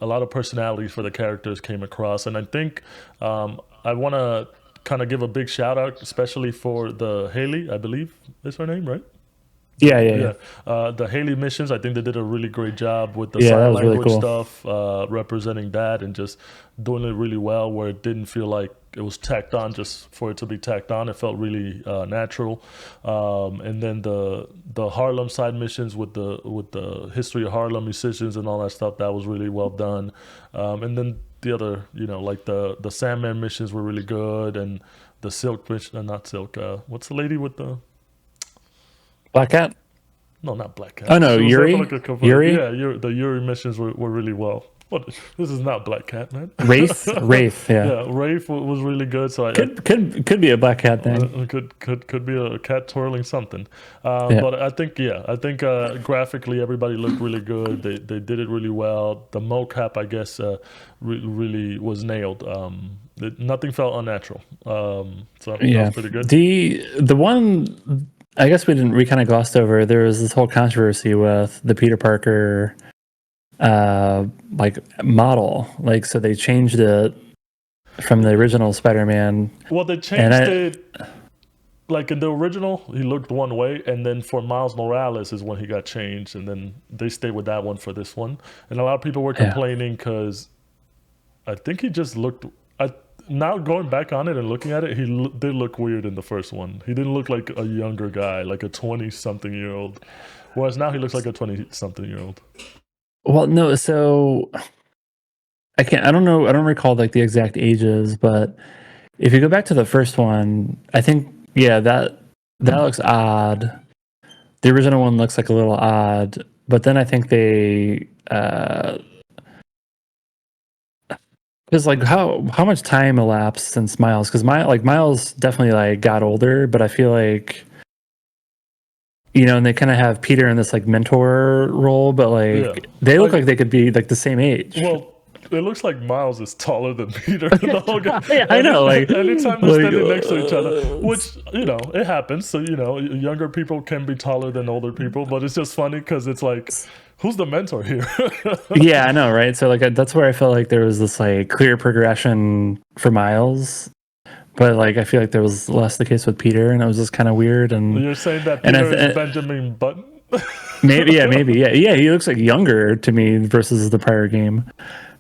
Speaker 1: a lot of personalities for the characters came across. And I think I want to kind of give a big shout out, especially for the Haley, I believe is her name, right?
Speaker 2: Yeah.
Speaker 1: The Haley missions, I think they did a really great job with the
Speaker 2: that
Speaker 1: sign
Speaker 2: was really
Speaker 1: language
Speaker 2: cool.
Speaker 1: stuff, representing that and just doing it really well, where it didn't feel like it was tacked on just for it to be tacked on. It felt really natural. And then the Harlem side missions with the history of Harlem musicians and all that stuff, that was really well done. And then the other, like the Sandman missions were really good, and the Silk mission, not Silk. What's the lady with the
Speaker 2: Black Cat?
Speaker 1: No, not Black Cat.
Speaker 2: Oh no, Yuri. Yuri.
Speaker 1: Yeah, the Yuri missions were really well. What? This is not Black Cat, man.
Speaker 2: Wraith.
Speaker 1: Yeah, Wraith was really good. So
Speaker 2: could be a Black Cat thing.
Speaker 1: Could be a cat twirling something. But I think graphically everybody looked really good. They did it really well. The mocap, I guess, really was nailed. Nothing felt unnatural. So that was pretty good.
Speaker 2: The one, I guess we kind of glossed over. There was this whole controversy with the Peter Parker like model. Like, so they changed it from the original Spider-Man.
Speaker 1: Well, they changed it. Like in the original, he looked one way, and then for Miles Morales is when he got changed, and then they stayed with that one for this one. And a lot of people were complaining because I think he just looked. Now going back on it and looking at it, he did look weird in the first one. He didn't look like a younger guy, like a 20-something-year-old. Whereas now he looks like a 20-something-year-old.
Speaker 2: Well, no, so I don't know. I don't recall like the exact ages, but if you go back to the first one, I think, that looks odd. The original one looks like a little odd, but then I think they, because like how much time elapsed since Miles? Because Miles definitely like got older, but I feel like, and they kind of have Peter in this like mentor role, but like they look like they could be like the same age.
Speaker 1: Well, it looks like Miles is taller than Peter. The whole guy.
Speaker 2: Yeah, I know. Like
Speaker 1: anytime they're standing next to each other, which it happens. So younger people can be taller than older people, but it's just funny because it's like, who's the mentor here?
Speaker 2: Yeah, I know, right? So like that's where I felt like there was this like clear progression for Miles, but like I feel like there was less the case with Peter, and it was just kind of weird. And
Speaker 1: you're saying that Peter is Benjamin Button?
Speaker 2: maybe. He looks like younger to me versus the prior game.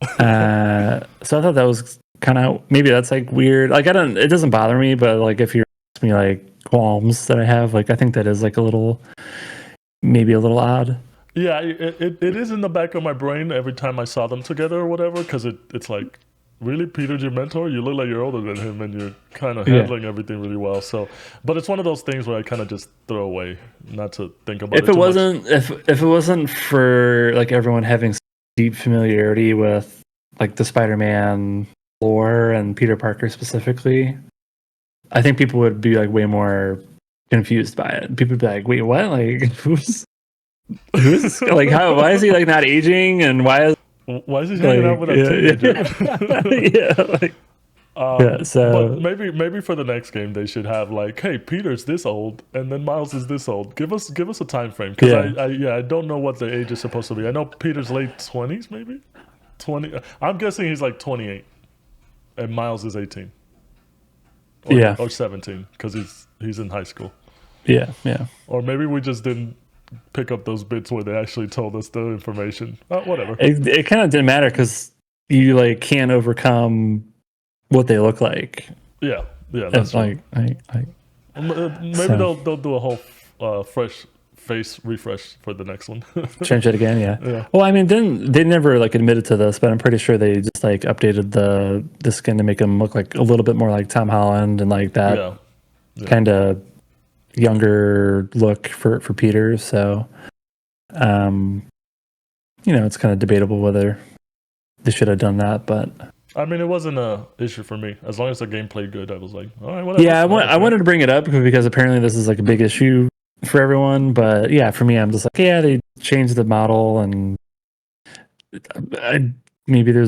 Speaker 2: So I thought that was kind of, maybe that's like weird. Like it doesn't bother me, but like if you ask me like qualms that I have, like I think that is like a little maybe a little odd.
Speaker 1: Yeah, it is in the back of my brain every time I saw them together or whatever, because it's like, really, Peter's your mentor? You look like you're older than him and you're kind of
Speaker 2: Yeah.
Speaker 1: handling everything really well. So, but it's one of those things where I kind of just throw away, not to think about
Speaker 2: If
Speaker 1: it
Speaker 2: it
Speaker 1: too much.
Speaker 2: wasn't if it wasn't for like everyone having deep familiarity with like the Spider-Man lore and Peter Parker specifically, I think people would be like way more confused by it. People would be like, "Wait, what? Like, who's this? Like, how? Why is he like not aging? And why is
Speaker 1: Why is he hanging out
Speaker 2: like,
Speaker 1: with a teenager?
Speaker 2: yeah, like, yeah."
Speaker 1: But
Speaker 2: So
Speaker 1: maybe for the next game they should have like, hey, Peter's this old, and then Miles is this old. Give us a time frame, because I don't know what the age is supposed to be. I know Peter's late 20s, maybe 20. I'm guessing he's like 28, and Miles is 18
Speaker 2: yeah,
Speaker 1: or 17, because he's in high school.
Speaker 2: yeah, yeah.
Speaker 1: Or maybe we just didn't pick up those bits where they actually told us the information. Whatever.
Speaker 2: It kind of didn't matter because you like can't overcome what they look like.
Speaker 1: Yeah, that's
Speaker 2: like,
Speaker 1: maybe
Speaker 2: so-
Speaker 1: they'll do a whole fresh face refresh for the next one.
Speaker 2: change it again. Yeah.
Speaker 1: Yeah.
Speaker 2: Well, I mean, then they never like admitted to this, but I'm pretty sure they just like updated the skin to make him look like a little bit more like Tom Holland and like that
Speaker 1: Yeah.
Speaker 2: kind of younger look for Peter. So, it's kind of debatable whether they should have done that, but
Speaker 1: I mean, it wasn't a issue for me. As long as the game played good, I was like, all right, whatever.
Speaker 2: yeah, I wanted to bring it up because apparently this is like a big issue for everyone. But yeah, for me, I'm just like, yeah, they changed the model, and maybe they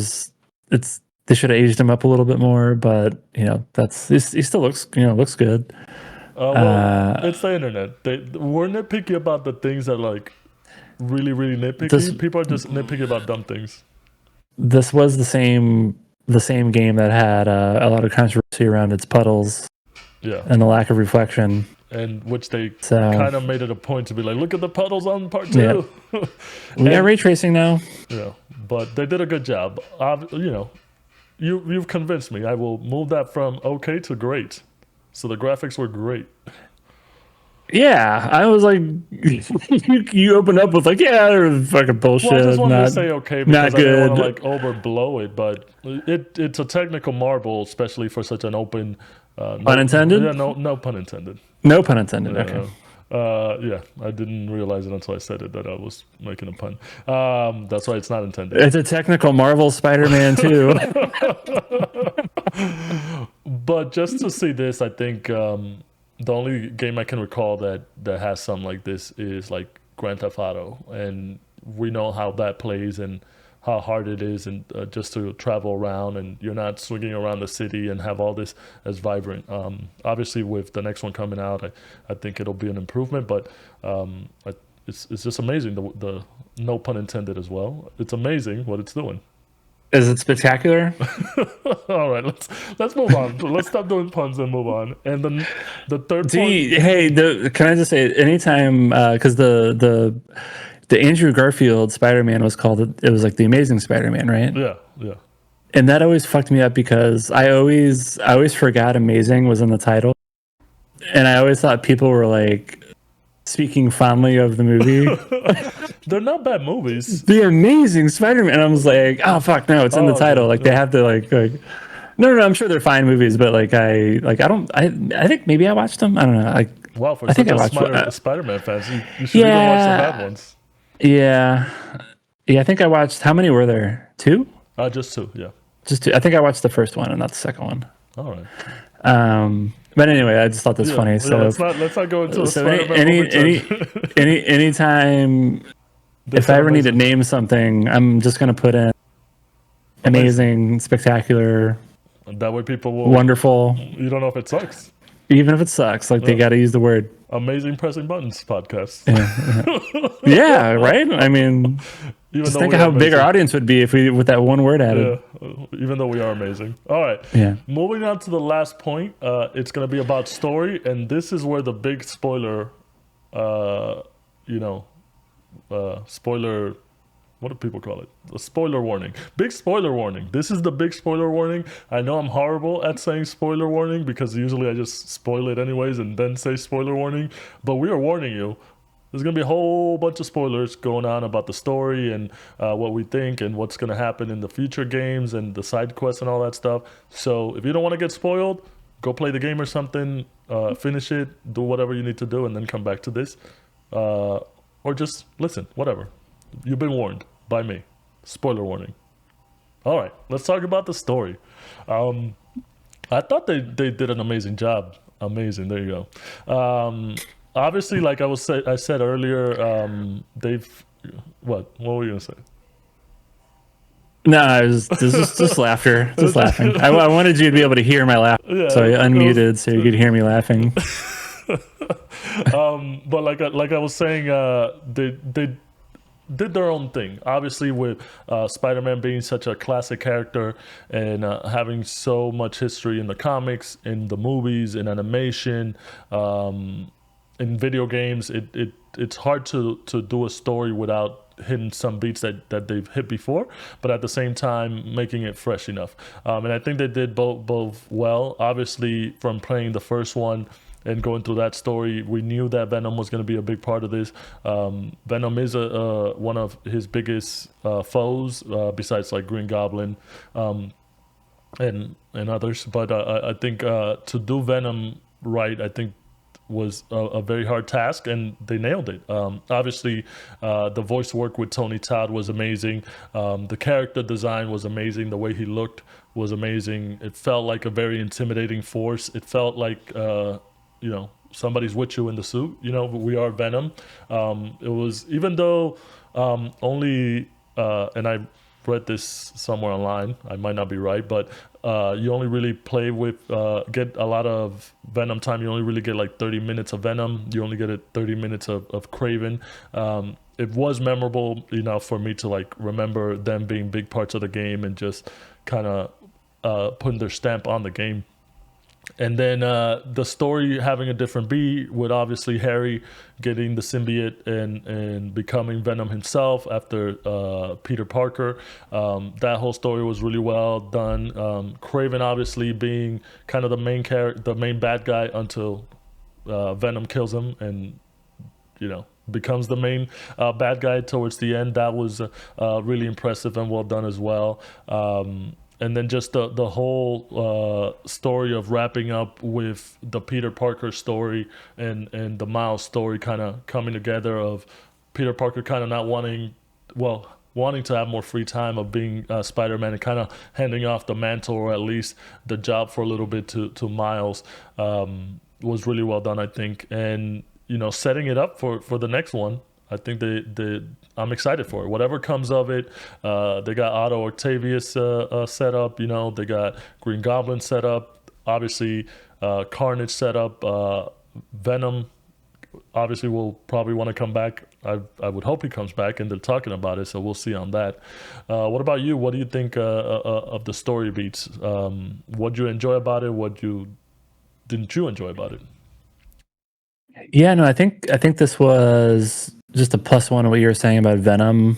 Speaker 2: should have aged him up a little bit more. But he still looks good.
Speaker 1: It's the internet. We're nitpicky about the things that like really, really nitpicky. People are just nitpicky about dumb things.
Speaker 2: This was the same game that had a lot of controversy around its puddles, and the lack of reflection,
Speaker 1: and which they kind of made it a point to be like, look at the puddles on part 2.
Speaker 2: Yeah. We got ray tracing now.
Speaker 1: Yeah, but they did a good job. You've convinced me. I will move that from okay to great. So the graphics were great.
Speaker 2: Yeah, I was like, you opened up with like, yeah, they're fucking bullshit.
Speaker 1: Well, I just wanted to say okay because I didn't want to like overblow it, but it's a technical marvel, especially for such an open.
Speaker 2: Pun intended?
Speaker 1: Yeah, no pun intended.
Speaker 2: No pun intended. Okay.
Speaker 1: Yeah, I didn't realize it until I said it that I was making a pun. That's why it's not intended.
Speaker 2: It's a technical Marvel Spider-Man too.
Speaker 1: But just to see this, I think the only game I can recall that has something like this is like Grand Theft Auto, and we know how that plays and how hard it is, and just to travel around, and you're not swinging around the city and have all this as vibrant. Obviously, with the next one coming out, I think it'll be an improvement, but it's just amazing. The no pun intended as well. It's amazing what it's doing.
Speaker 2: Is it spectacular?
Speaker 1: All right, let's move on. Let's stop doing puns and move on. And then the third point.
Speaker 2: Can I just say, anytime, because the Andrew Garfield Spider-Man was called, it was like the Amazing Spider-Man, right?
Speaker 1: Yeah.
Speaker 2: And that always fucked me up because I always forgot Amazing was in the title, and I always thought people were like speaking fondly of the movie.
Speaker 1: They're not bad movies.
Speaker 2: The Amazing Spider-Man. And I was like, oh fuck no, it's in the title. Like they have to like no, I'm sure they're fine movies, but like I think maybe I watched them. I don't know. Like,
Speaker 1: wow, for
Speaker 2: I think
Speaker 1: such
Speaker 2: I
Speaker 1: a
Speaker 2: watched
Speaker 1: Spider-Man fans, you should even watch the bad ones.
Speaker 2: Yeah. I think I watched. How many were there? 2?
Speaker 1: Just 2. Yeah.
Speaker 2: Just 2. I think I watched the first one and not the second one.
Speaker 1: All right.
Speaker 2: But anyway, I just thought this funny. So
Speaker 1: let's not go into
Speaker 2: anytime if I ever need to name something, I'm just gonna put in amazing, spectacular.
Speaker 1: That way, people will
Speaker 2: wonderful.
Speaker 1: You don't know if it sucks.
Speaker 2: Even if it sucks, like they got to use the word.
Speaker 1: Amazing pressing buttons podcast.
Speaker 2: Yeah, right. I mean, just think of how big our audience would be if we with that one word added.
Speaker 1: Yeah, even though we are amazing. All right.
Speaker 2: Yeah.
Speaker 1: Moving on to the last point. It's going to be about story, and this is where the big spoiler. Spoiler. What do people call it? A spoiler warning. Big spoiler warning. This is the big spoiler warning. I know I'm horrible at saying spoiler warning because usually I just spoil it anyways and then say spoiler warning. But we are warning you. There's gonna be a whole bunch of spoilers going on about the story and what we think and what's gonna happen in the future games and the side quests and all that stuff. So if you don't want to get spoiled, go play the game or something, finish it, do whatever you need to do, and then come back to this, uh, or just listen. Whatever. You've been warned by me. Spoiler warning. All right, let's talk about the story. Um, I thought they did an amazing job. Amazing. There you go. Obviously, like I said earlier, they've what were you gonna say?
Speaker 2: No, this is just laughter, just laughing. I wanted you to be able to hear my laugh,
Speaker 1: Yeah,
Speaker 2: so I
Speaker 1: it was.
Speaker 2: unmuted so you could hear me laughing.
Speaker 1: But like I was saying, they did their own thing. Obviously, with Spider-Man being such a classic character and having so much history in the comics, in the movies, in animation, in video games, it's hard to do a story without hitting some beats that they've hit before, but at the same time making it fresh enough. And I think they did both well. Obviously, from playing the first one and going through that story, we knew that Venom was going to be a big part of this. Venom is one of his biggest foes, besides like Green Goblin, and others. But I think to do Venom right, I think was a very hard task, and they nailed it. Obviously, the voice work with Tony Todd was amazing. The character design was amazing. The way he looked was amazing. It felt like a very intimidating force. It felt like somebody's with you in the suit. We are Venom. It was, even though only and I read this somewhere online. I might not be right, but you only really play with get a lot of Venom time. You only really get like 30 minutes of Venom. You only get 30 minutes of Craven. It was memorable enough for me to like remember them being big parts of the game and just kind of putting their stamp on the game. And then the story having a different beat with obviously Harry getting the symbiote and becoming Venom himself after Peter Parker. That whole story was really well done. Craven obviously being kind of the main character, the main bad guy until Venom kills him and becomes the main bad guy towards the end. That was really impressive and well done as well. And then just the whole story of wrapping up with the Peter Parker story and the Miles story kind of coming together, of Peter Parker kind of not wanting to have more free time of being Spider-Man and kind of handing off the mantle, or at least the job for a little bit, to Miles, was really well done, I think. And setting it up for the next one. I think I'm excited for it. Whatever comes of it, they got Otto Octavius set up. They got Green Goblin set up. Obviously, Carnage set up. Venom obviously will probably want to come back. I would hope he comes back, and they're talking about it, so we'll see on that. What about you? What do you think of the story beats? What did you enjoy about it? Didn't you enjoy about it?
Speaker 2: Yeah, no, I think this was just a plus one of what you were saying about Venom.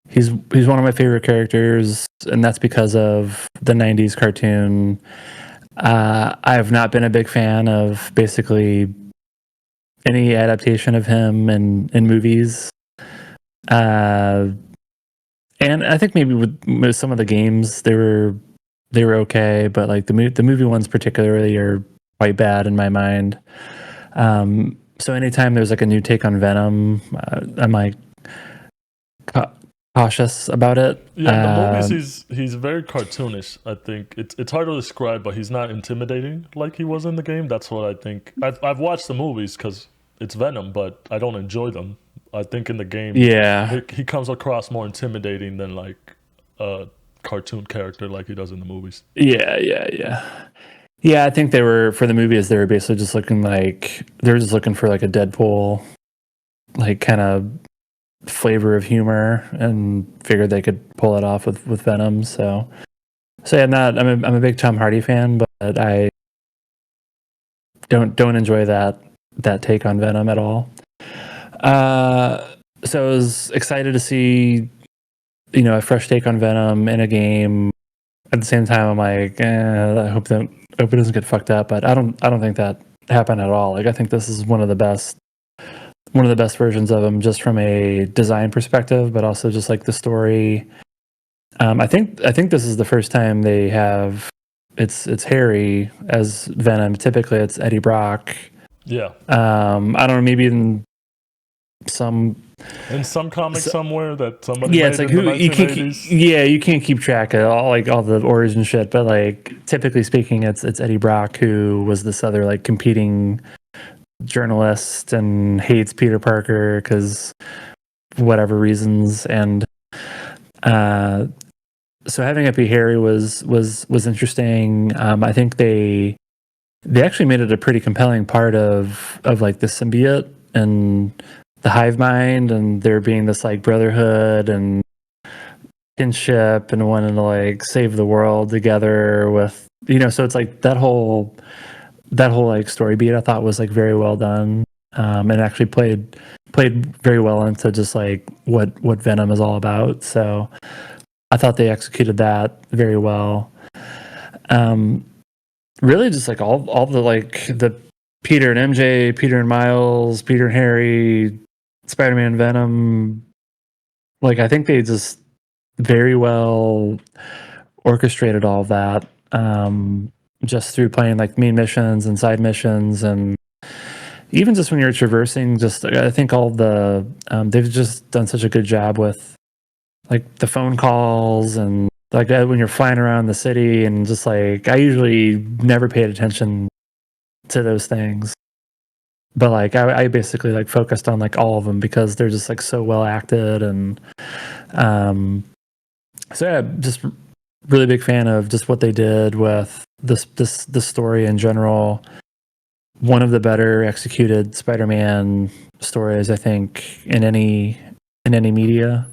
Speaker 2: He's one of my favorite characters, and that's because of the '90s cartoon. I have not been a big fan of basically any adaptation of him in movies. Uh, and I think maybe with some of the games they were okay, but like the movie ones particularly are quite bad in my mind. So anytime there's like a new take on Venom, I'm like ca- cautious about it.
Speaker 1: Yeah, in the movies he's very cartoonish. I think it's hard to describe, but he's not intimidating like he was in the game. That's what I think. I've watched the movies because it's Venom, but I don't enjoy them. I think in the game
Speaker 2: Yeah,
Speaker 1: he comes across more intimidating than like a cartoon character like he does in the movies.
Speaker 2: yeah. Yeah, I think they were for the movies. They were basically just looking like they were just looking for like a Deadpool, like kind of flavor of humor, and figured they could pull it off with Venom. So yeah, I'm a big Tom Hardy fan, but I don't enjoy that take on Venom at all. So I was excited to see a fresh take on Venom in a game. At the same time, I'm like, I hope it doesn't get fucked up. But I don't think that happened at all. Like I think this is one of the best one of the best versions of him, just from a design perspective, but also just like the story. I think this is the first time they have it's Harry as Venom. Typically, it's Eddie Brock.
Speaker 1: Yeah.
Speaker 2: I don't know, maybe some
Speaker 1: In some comic somewhere that somebody
Speaker 2: yeah,
Speaker 1: made
Speaker 2: it's like
Speaker 1: in the
Speaker 2: who you can't
Speaker 1: 1980s.
Speaker 2: you can't keep track of all the origin shit, but like typically speaking, it's Eddie Brock, who was this other like competing journalist and hates Peter Parker because whatever reasons. And so having it be Harry was interesting. I think they actually made it a pretty compelling part of like the symbiote and the hive mind, and there being this like brotherhood and kinship and wanting to like save the world together with, so it's like that whole like story beat I thought was like very well done, and actually played very well into just like what Venom is all about. So I thought they executed that very well. Really just like all the like the Peter and MJ, Peter and Miles, Peter and Harry, Spider-Man, Venom, like I think they just very well orchestrated all of that, just through playing like main missions and side missions, and even just when you're traversing, just I think all the they've just done such a good job with like the phone calls and like when you're flying around the city, and just like I usually never paid attention to those things, but like I basically like focused on like all of them because they're just like so well acted. And so yeah, just really big fan of just what they did with this story in general. One of the better executed Spider-Man stories, I think, in any media.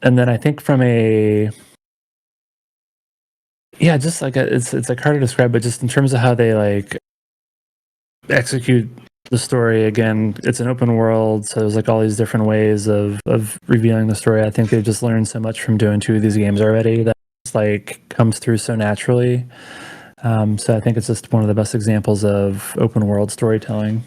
Speaker 2: And then I think from a yeah, just like it's like hard to describe, but just in terms of how they like execute the story. Again, it's an open world, so there's like all these different ways of revealing the story. I think they've just learned so much from doing two of these games already that it's like comes through so naturally. So I think it's just one of the best examples of open world storytelling.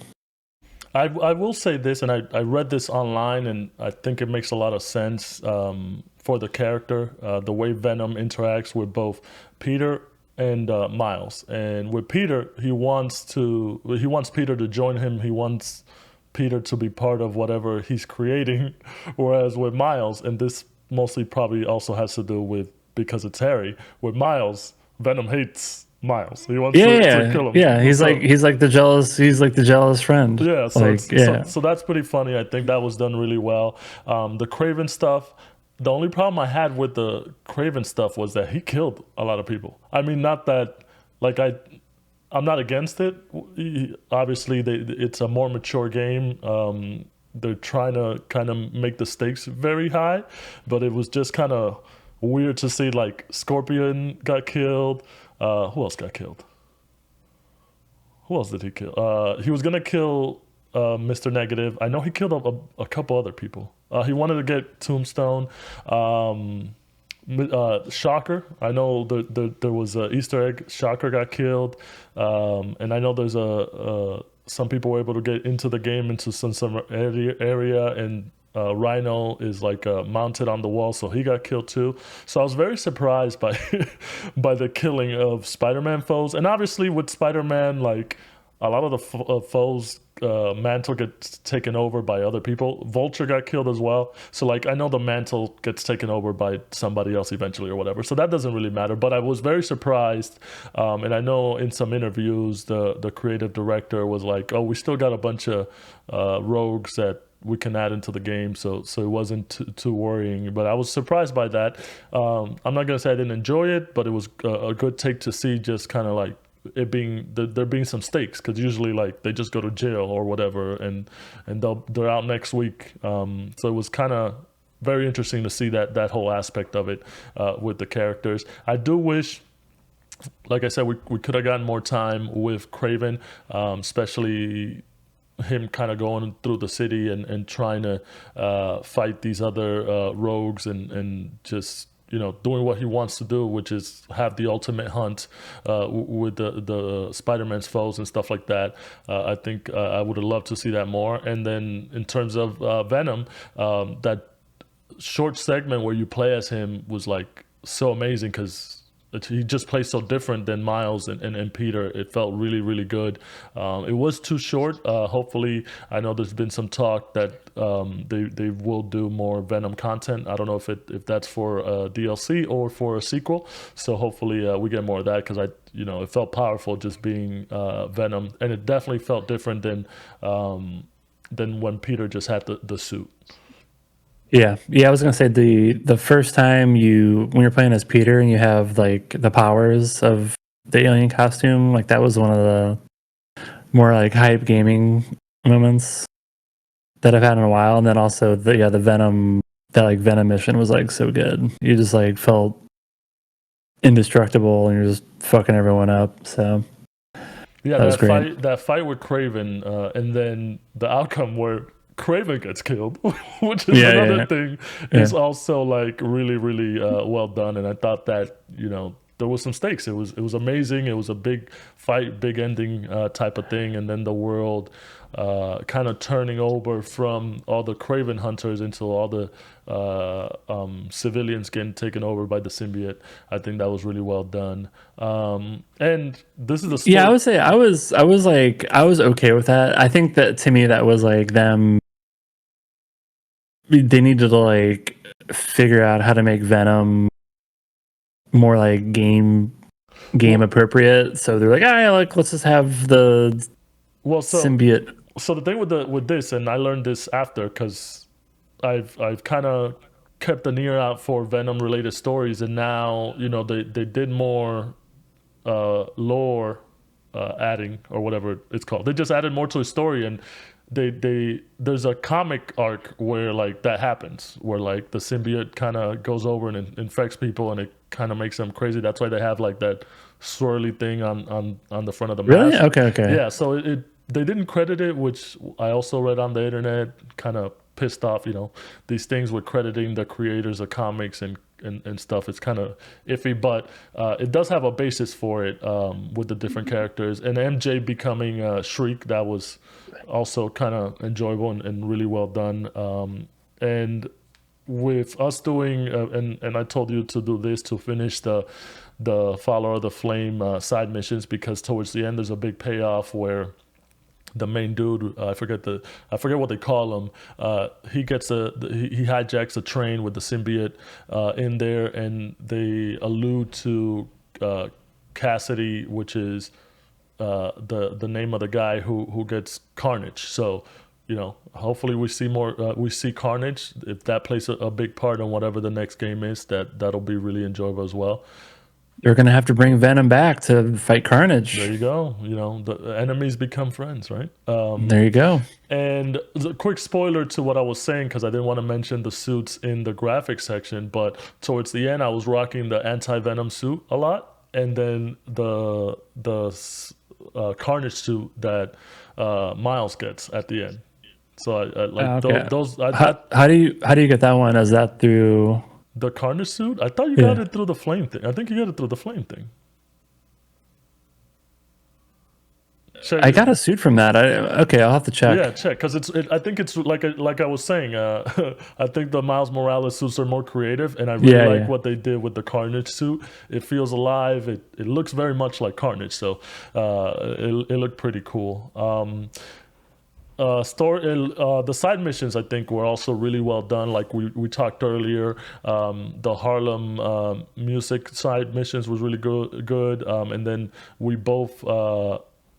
Speaker 1: I will say this, and I read this online, and I think it makes a lot of sense for the character, the way Venom interacts with both Peter and Miles. And with Peter, he wants Peter to join him. He wants Peter to be part of whatever he's creating. Whereas with Miles, and this mostly probably also has to do with because it's Harry. With Miles, Venom hates Miles. He wants to
Speaker 2: Yeah,
Speaker 1: kill him.
Speaker 2: yeah. He's
Speaker 1: So
Speaker 2: like the jealous friend.
Speaker 1: yeah, so
Speaker 2: Like, yeah.
Speaker 1: so that's pretty funny. I think that was done really well. The Craven stuff. The only problem I had with the Craven stuff was that he killed a lot of people. I mean, not that like I'm not against it. Obviously, it's a more mature game. They're trying to kind of make the stakes very high, but it was just kind of weird to see like Scorpion got killed. Who else got killed? Who else did he kill? He was gonna kill Mr. Negative. I know he killed a couple other people. He wanted to get Tombstone. Shocker. I know there was a Easter egg. Shocker got killed, and I know there's some people were able to get into the game into some area, and Rhino is like mounted on the wall, so he got killed too. So I was very surprised by by the killing of Spider-Man foes, and obviously with Spider-Man, like a lot of the foes, mantle gets taken over by other people. Vulture got killed as well, so like I know the mantle gets taken over by somebody else eventually or whatever. So that doesn't really matter. But I was very surprised, and I know in some interviews the creative director was like, "Oh, we still got a bunch of rogues that." We can add into the game, so it wasn't too worrying. But I was surprised by that. I'm not gonna say I didn't enjoy it, but it was a good take to see just kind of like it being there being some stakes, because usually like they just go to jail or whatever, and they're out next week. So it was kind of very interesting to see that whole aspect of it with the characters. I do wish, like I said, we could have gotten more time with Craven, especially him kind of going through the city and trying to fight these other rogues and just doing what he wants to do, which is have the ultimate hunt with the Spider-Man's foes and stuff like that. I think I would have loved to see that more. And then in terms of Venom, that short segment where you play as him was like so amazing because he just plays so different than Miles and Peter. It felt really, really good. It was too short. Hopefully, I know there's been some talk that they will do more Venom content. I don't know if that's for DLC or for a sequel. So hopefully we get more of that because it felt powerful just being Venom, and it definitely felt different than when Peter just had the suit.
Speaker 2: Yeah, yeah. I was gonna say the first time when you're playing as Peter and you have like the powers of the alien costume, like that was one of the more like hype gaming moments that I've had in a while. And then also the Venom, that like Venom mission was like so good. You just like felt indestructible and you're just fucking everyone up. So
Speaker 1: Yeah,
Speaker 2: that was great.
Speaker 1: that fight with Craven, and then the outcome where Craven gets killed, which is
Speaker 2: Yeah,
Speaker 1: another
Speaker 2: yeah,
Speaker 1: thing,
Speaker 2: yeah.
Speaker 1: is also like really, really well done. And I thought that there was some stakes. It was amazing. It was a big fight, big ending type of thing, and then the world kind of turning over from all the Craven hunters into all the civilians getting taken over by the symbiote. I think that was really well done. And this is a
Speaker 2: Yeah, I
Speaker 1: spoil.
Speaker 2: would say I was okay with that. I think that to me that was like them, they needed to like figure out how to make Venom more like game
Speaker 1: Well,
Speaker 2: appropriate. So they're like, ah, yeah, like let's just have the
Speaker 1: well, so
Speaker 2: symbiote.
Speaker 1: so the thing with this, and I learned this after because I've kind of kept an ear out for Venom related stories, and now they did more lore adding or whatever it's called. They just added more to his story, and there's a comic arc where like that happens, where like the symbiote kind of goes over and infects people, and it kind of makes them crazy. That's why they have like that swirly thing on the front of the
Speaker 2: Really?
Speaker 1: mask.
Speaker 2: Okay, okay.
Speaker 1: Yeah, so they didn't credit it, which I also read on the internet. Kind of pissed off, these things with crediting the creators of comics and stuff. It's kind of iffy, but it does have a basis for it with the different characters. And MJ becoming Shriek, that was also kind of enjoyable and really well done. And with us doing, and I told you to do this to finish the Follower of the Flame side missions, because towards the end there's a big payoff where the main dude, I forget what they call him. He he hijacks a train with the symbiote in there, and they allude to Cassidy, which is the name of the guy who gets Carnage. So hopefully we see Carnage. If that plays a big part in whatever the next game is, that'll be really enjoyable as well.
Speaker 2: They're gonna have to bring Venom back to fight
Speaker 1: There
Speaker 2: Carnage.
Speaker 1: you go. The enemies become friends, right?
Speaker 2: There you go.
Speaker 1: And a quick spoiler to what I was saying, because I didn't want to mention the suits in the graphics section, but towards the end, I was rocking the anti-venom suit a lot, and then the Carnage suit that Miles gets at the end. So I like
Speaker 2: Okay.
Speaker 1: those.
Speaker 2: How do you get that one? Is that through?
Speaker 1: The Carnage suit. I thought you got
Speaker 2: Yeah,
Speaker 1: it through the flame thing. I think you got it through the flame thing. Check.
Speaker 2: I got a suit from that. Okay, I'll have to
Speaker 1: Yeah,
Speaker 2: check.
Speaker 1: check, because I think it's like I was saying. I think the Miles Morales suits are more creative, and I really
Speaker 2: Yeah,
Speaker 1: like
Speaker 2: yeah.
Speaker 1: what they did with the Carnage suit. It feels alive. It looks very much like Carnage, so it looked pretty cool. The side missions I think were also really well done. Like we talked earlier, the Harlem music side missions was really good. And then we both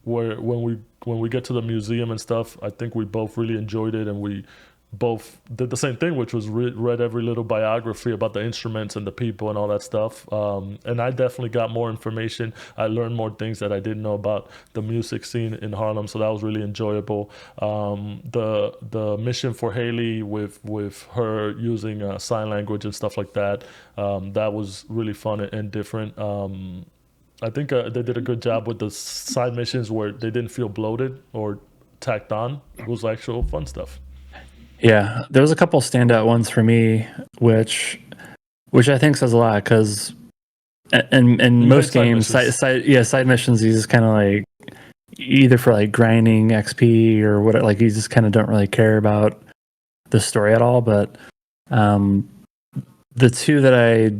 Speaker 1: where when we get to the museum and stuff, I think we both really enjoyed it, and we both did the same thing, which was read every little biography about the instruments and the people and all that stuff. And I definitely got more information. I learned more things that I didn't know about the music scene in Harlem, so that was really enjoyable. The mission for Haley with her using sign language and stuff like that, that was really fun and different. I think they did a good job with the side missions where they didn't feel bloated or tacked on. It was actual fun stuff.
Speaker 2: Yeah, there was a couple standout ones for me, which which I think says a lot because in most games, side missions, you just kind of like either for like grinding XP or what, like you just kind of don't really care about the story at all. But the two that I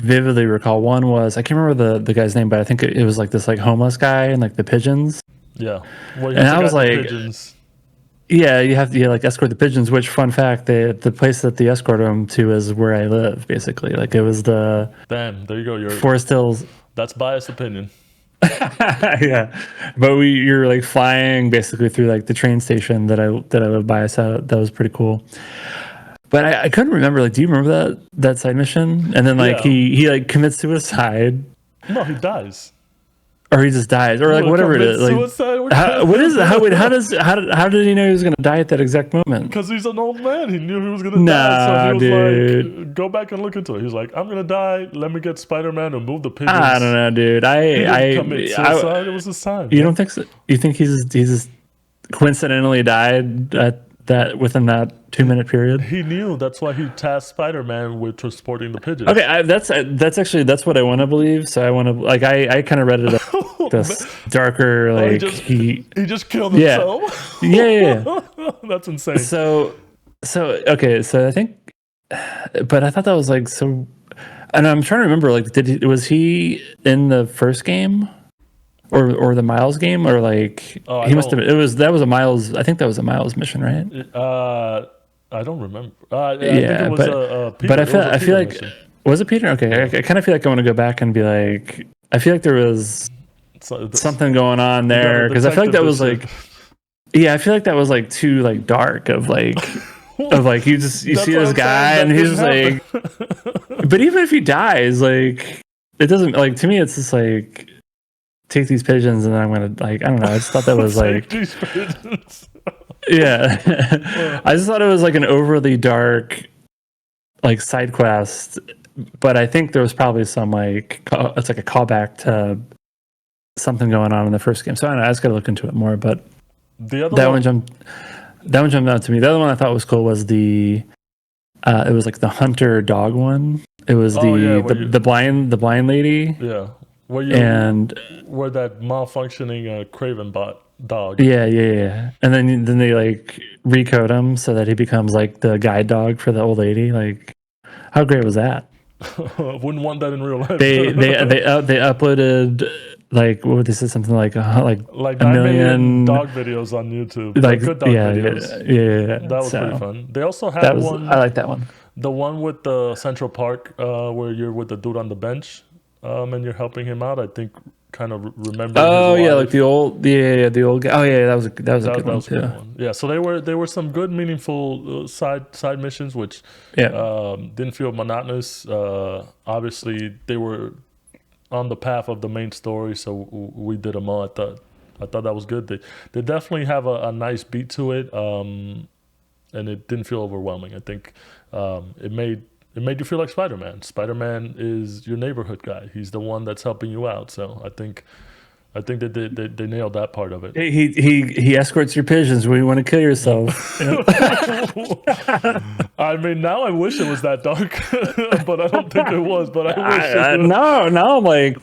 Speaker 2: vividly recall, one was, I can't remember the guy's name, but I think it was like this like homeless guy and like the pigeons.
Speaker 1: Yeah, well,
Speaker 2: and I was like,
Speaker 1: pigeons.
Speaker 2: Yeah, you have to like escort the pigeons. Which, fun fact, the place that they escort them to is where I live. Basically, like it was the
Speaker 1: damn. There you go. Your
Speaker 2: Forest Hills.
Speaker 1: That's biased opinion.
Speaker 2: Yeah, but you're like flying basically through like the train station that I live by. So that was pretty cool. But I couldn't remember. Like, do you remember that side mission? And then like he like commits suicide.
Speaker 1: No, he dies.
Speaker 2: Or he just dies, or like whatever it is. Like,
Speaker 1: suicide?
Speaker 2: What is it? How did he know he was going to die at that exact moment?
Speaker 1: Because he's an old man. He knew he was going to die. So he was
Speaker 2: dude.
Speaker 1: like, go back and look into it. He was like, I'm going to die. Let me get Spider-Man to move the pigeons.
Speaker 2: I don't know, dude.
Speaker 1: He didn't commit suicide. It was his time.
Speaker 2: You don't think so? You think he's just coincidentally died at that within that 2-minute period?
Speaker 1: He knew. That's why he tasked Spider-Man with transporting the pigeons.
Speaker 2: Okay, that's what I want to believe. So I want to like I kind of read it this darker like
Speaker 1: he just killed himself.
Speaker 2: Yeah.
Speaker 1: That's insane.
Speaker 2: So okay, so I think, but I thought that was like so, and I'm trying to remember like was he in the first game? Or the Miles game, or like he must have. That was a Miles. I think that was a Miles mission, right?
Speaker 1: I don't remember. I think it was Peter.
Speaker 2: But I feel like mission. Was it Peter? Okay, I kind of feel like I want to go back and be like, I feel like there was something going on there because I feel like that was like, I feel like that was like too like dark of like. Of like you see this guy and he's just like, but even if he dies, like it doesn't like to me. It's just like. Take these pigeons and then I'm gonna like I don't know. I just thought that was like
Speaker 1: these pigeons.
Speaker 2: Yeah. I just thought it was like an overly dark like side quest, but I think there was probably some like it's like a callback to something going on in the first game. So I don't know, I just gotta look into it more. But that one jumped out to me. The other one I thought was cool was it was like the hunter dog one. It was the blind lady.
Speaker 1: Yeah. Where that malfunctioning Craven bot dog.
Speaker 2: Yeah. And then they like recode him so that he becomes like the guide dog for the old lady. Like, how great was that?
Speaker 1: Wouldn't want that in real life.
Speaker 2: They uploaded like what would they say, something like a
Speaker 1: million dog videos on YouTube. Like good dog videos.
Speaker 2: Yeah.
Speaker 1: That was pretty fun. They also had one.
Speaker 2: I like that one.
Speaker 1: The one with the Central Park where you're with the dude on the bench. And you're helping him out. I think kind of remember.
Speaker 2: Oh yeah, like the old guy. Oh yeah, that was a good one too.
Speaker 1: Yeah, so they were some good, meaningful side missions, which didn't feel monotonous. Obviously, they were on the path of the main story, so we did them all. I thought that was good. They definitely have a nice beat to it, and it didn't feel overwhelming. I think it made you feel like Spider-Man. Spider-Man is your neighborhood guy. He's the one that's helping you out. So I think that they nailed that part of it.
Speaker 2: He escorts your pigeons when you want to kill yourself.
Speaker 1: I mean, now I wish it was that dark, but I don't think it was. But I wish. It was.
Speaker 2: No, I'm like,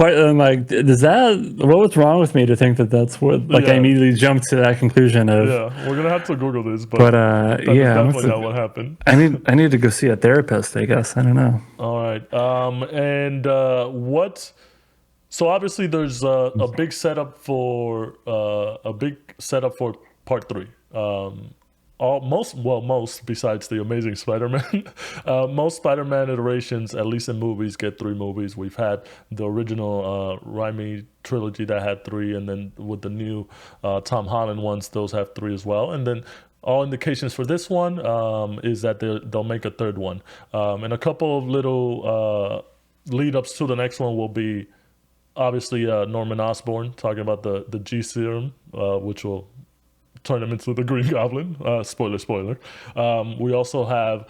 Speaker 2: is that what was wrong with me to think that that's what? Like, I immediately jumped to that conclusion of.
Speaker 1: Yeah, we're gonna have to Google this, but definitely not what happened.
Speaker 2: I need to go see a therapist. I guess I don't know.
Speaker 1: All right, and what? So obviously, there's a big setup for part 3. Most besides the Amazing Spider-Man, most Spider-Man iterations, at least in movies, get 3 movies. We've had the original Raimi trilogy that had 3, and then with the new Tom Holland ones, those have 3 as well. And then all indications for this one is that they'll make a 3rd one, and a couple of little lead-ups to the next one will be. Obviously, Norman Osborn talking about the G serum, which will turn him into the Green Goblin. Spoiler. We also have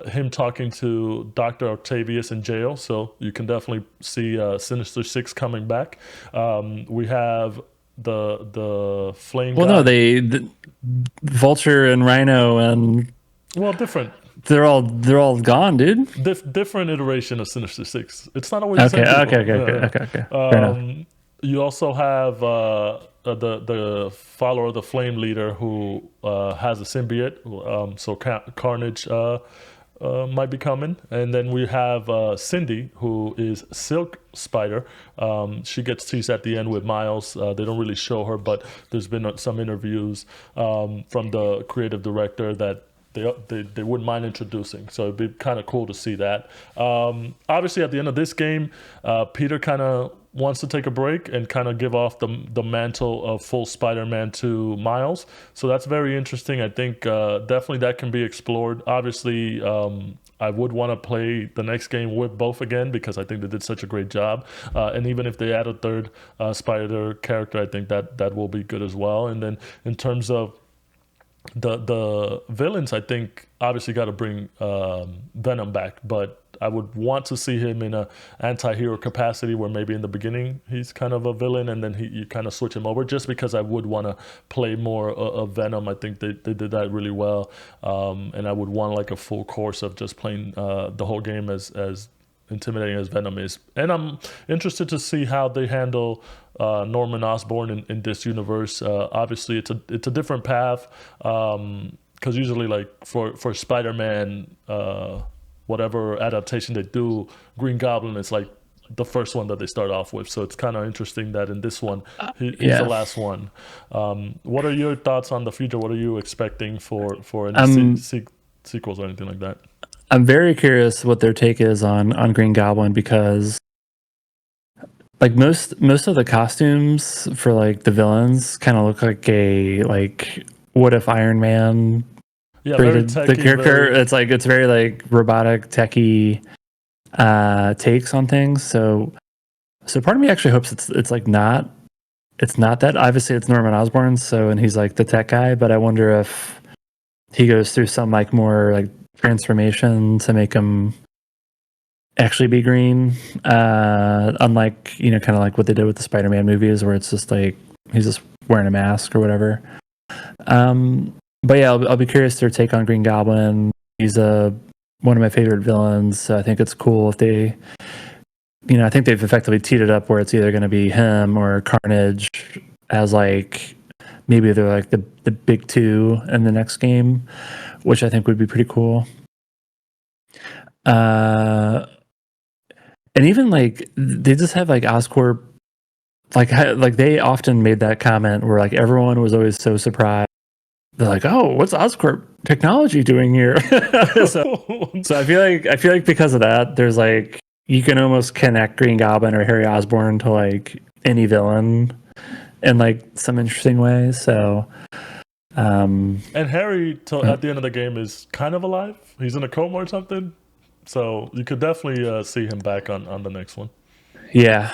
Speaker 1: him talking to Dr. Octavius in jail, so you can definitely see Sinister Six coming back. We have the Flame.
Speaker 2: Well, guy. No, the Vulture and Rhino and.
Speaker 1: Well, different.
Speaker 2: they're all gone, dude.
Speaker 1: Different iteration of Sinister Six. It's not always the
Speaker 2: Okay,
Speaker 1: same people.
Speaker 2: okay, okay, okay, okay, okay. Fair enough.
Speaker 1: You also have the follower of the Flame Leader who has a symbiote. So Carnage might be coming, and then we have Cindy, who is Silk Spider. She gets teased at the end with Miles. They don't really show her, but there's been some interviews from the creative director that they wouldn't mind introducing. So it'd be kind of cool to see that. Obviously, at the end of this game, Peter kind of wants to take a break and kind of give off the mantle of full Spider-Man to Miles. So that's very interesting. I think definitely that can be explored. Obviously, I would want to play the next game with both again because I think they did such a great job. And even if they add a third Spider character, I think that will be good as well. And then in terms of the villains, I think obviously got to bring Venom back, but I would want to see him in a anti-hero capacity where maybe in the beginning he's kind of a villain and then you kind of switch him over, just because I would want to play more of Venom. I think they did that really well, and I would want like a full course of just playing the whole game as intimidating as Venom is. And I'm interested to see how they handle Norman Osborn in this universe. Obviously, it's a different path, because usually like for Spider-Man, whatever adaptation they do, Green Goblin is like the first one that they start off with. So it's kind of interesting that in this one, he's the last one. What are your thoughts on the future? What are you expecting for any sequels or anything like that?
Speaker 2: I'm very curious what their take is on Green Goblin, because like most of the costumes for like the villains kind of look like what if Iron Man created the character. It's very like robotic techie takes on things. So part of me actually hopes it's not that. Obviously it's Norman Osborn, and he's like the tech guy, but I wonder if he goes through some like more like transformation to make him actually be green, unlike kind of like what they did with the Spider-Man movies, where it's just like he's just wearing a mask or whatever. But yeah, I'll be curious their take on Green Goblin. He's one of my favorite villains, so I think it's cool if they, I think they've effectively teed it up where it's either going to be him or Carnage as like maybe they're like the big two in the next game, which I think would be pretty cool. And even like they just have like Oscorp, like they often made that comment where like everyone was always so surprised. They're like, "Oh, what's Oscorp technology doing here?" so I feel like because of that, there's like you can almost connect Green Goblin or Harry Osborn to like any villain in like some interesting ways. So,
Speaker 1: and Harry at the end of the game is kind of alive. He's in a coma or something. So you could definitely see him back on the next one.
Speaker 2: Yeah.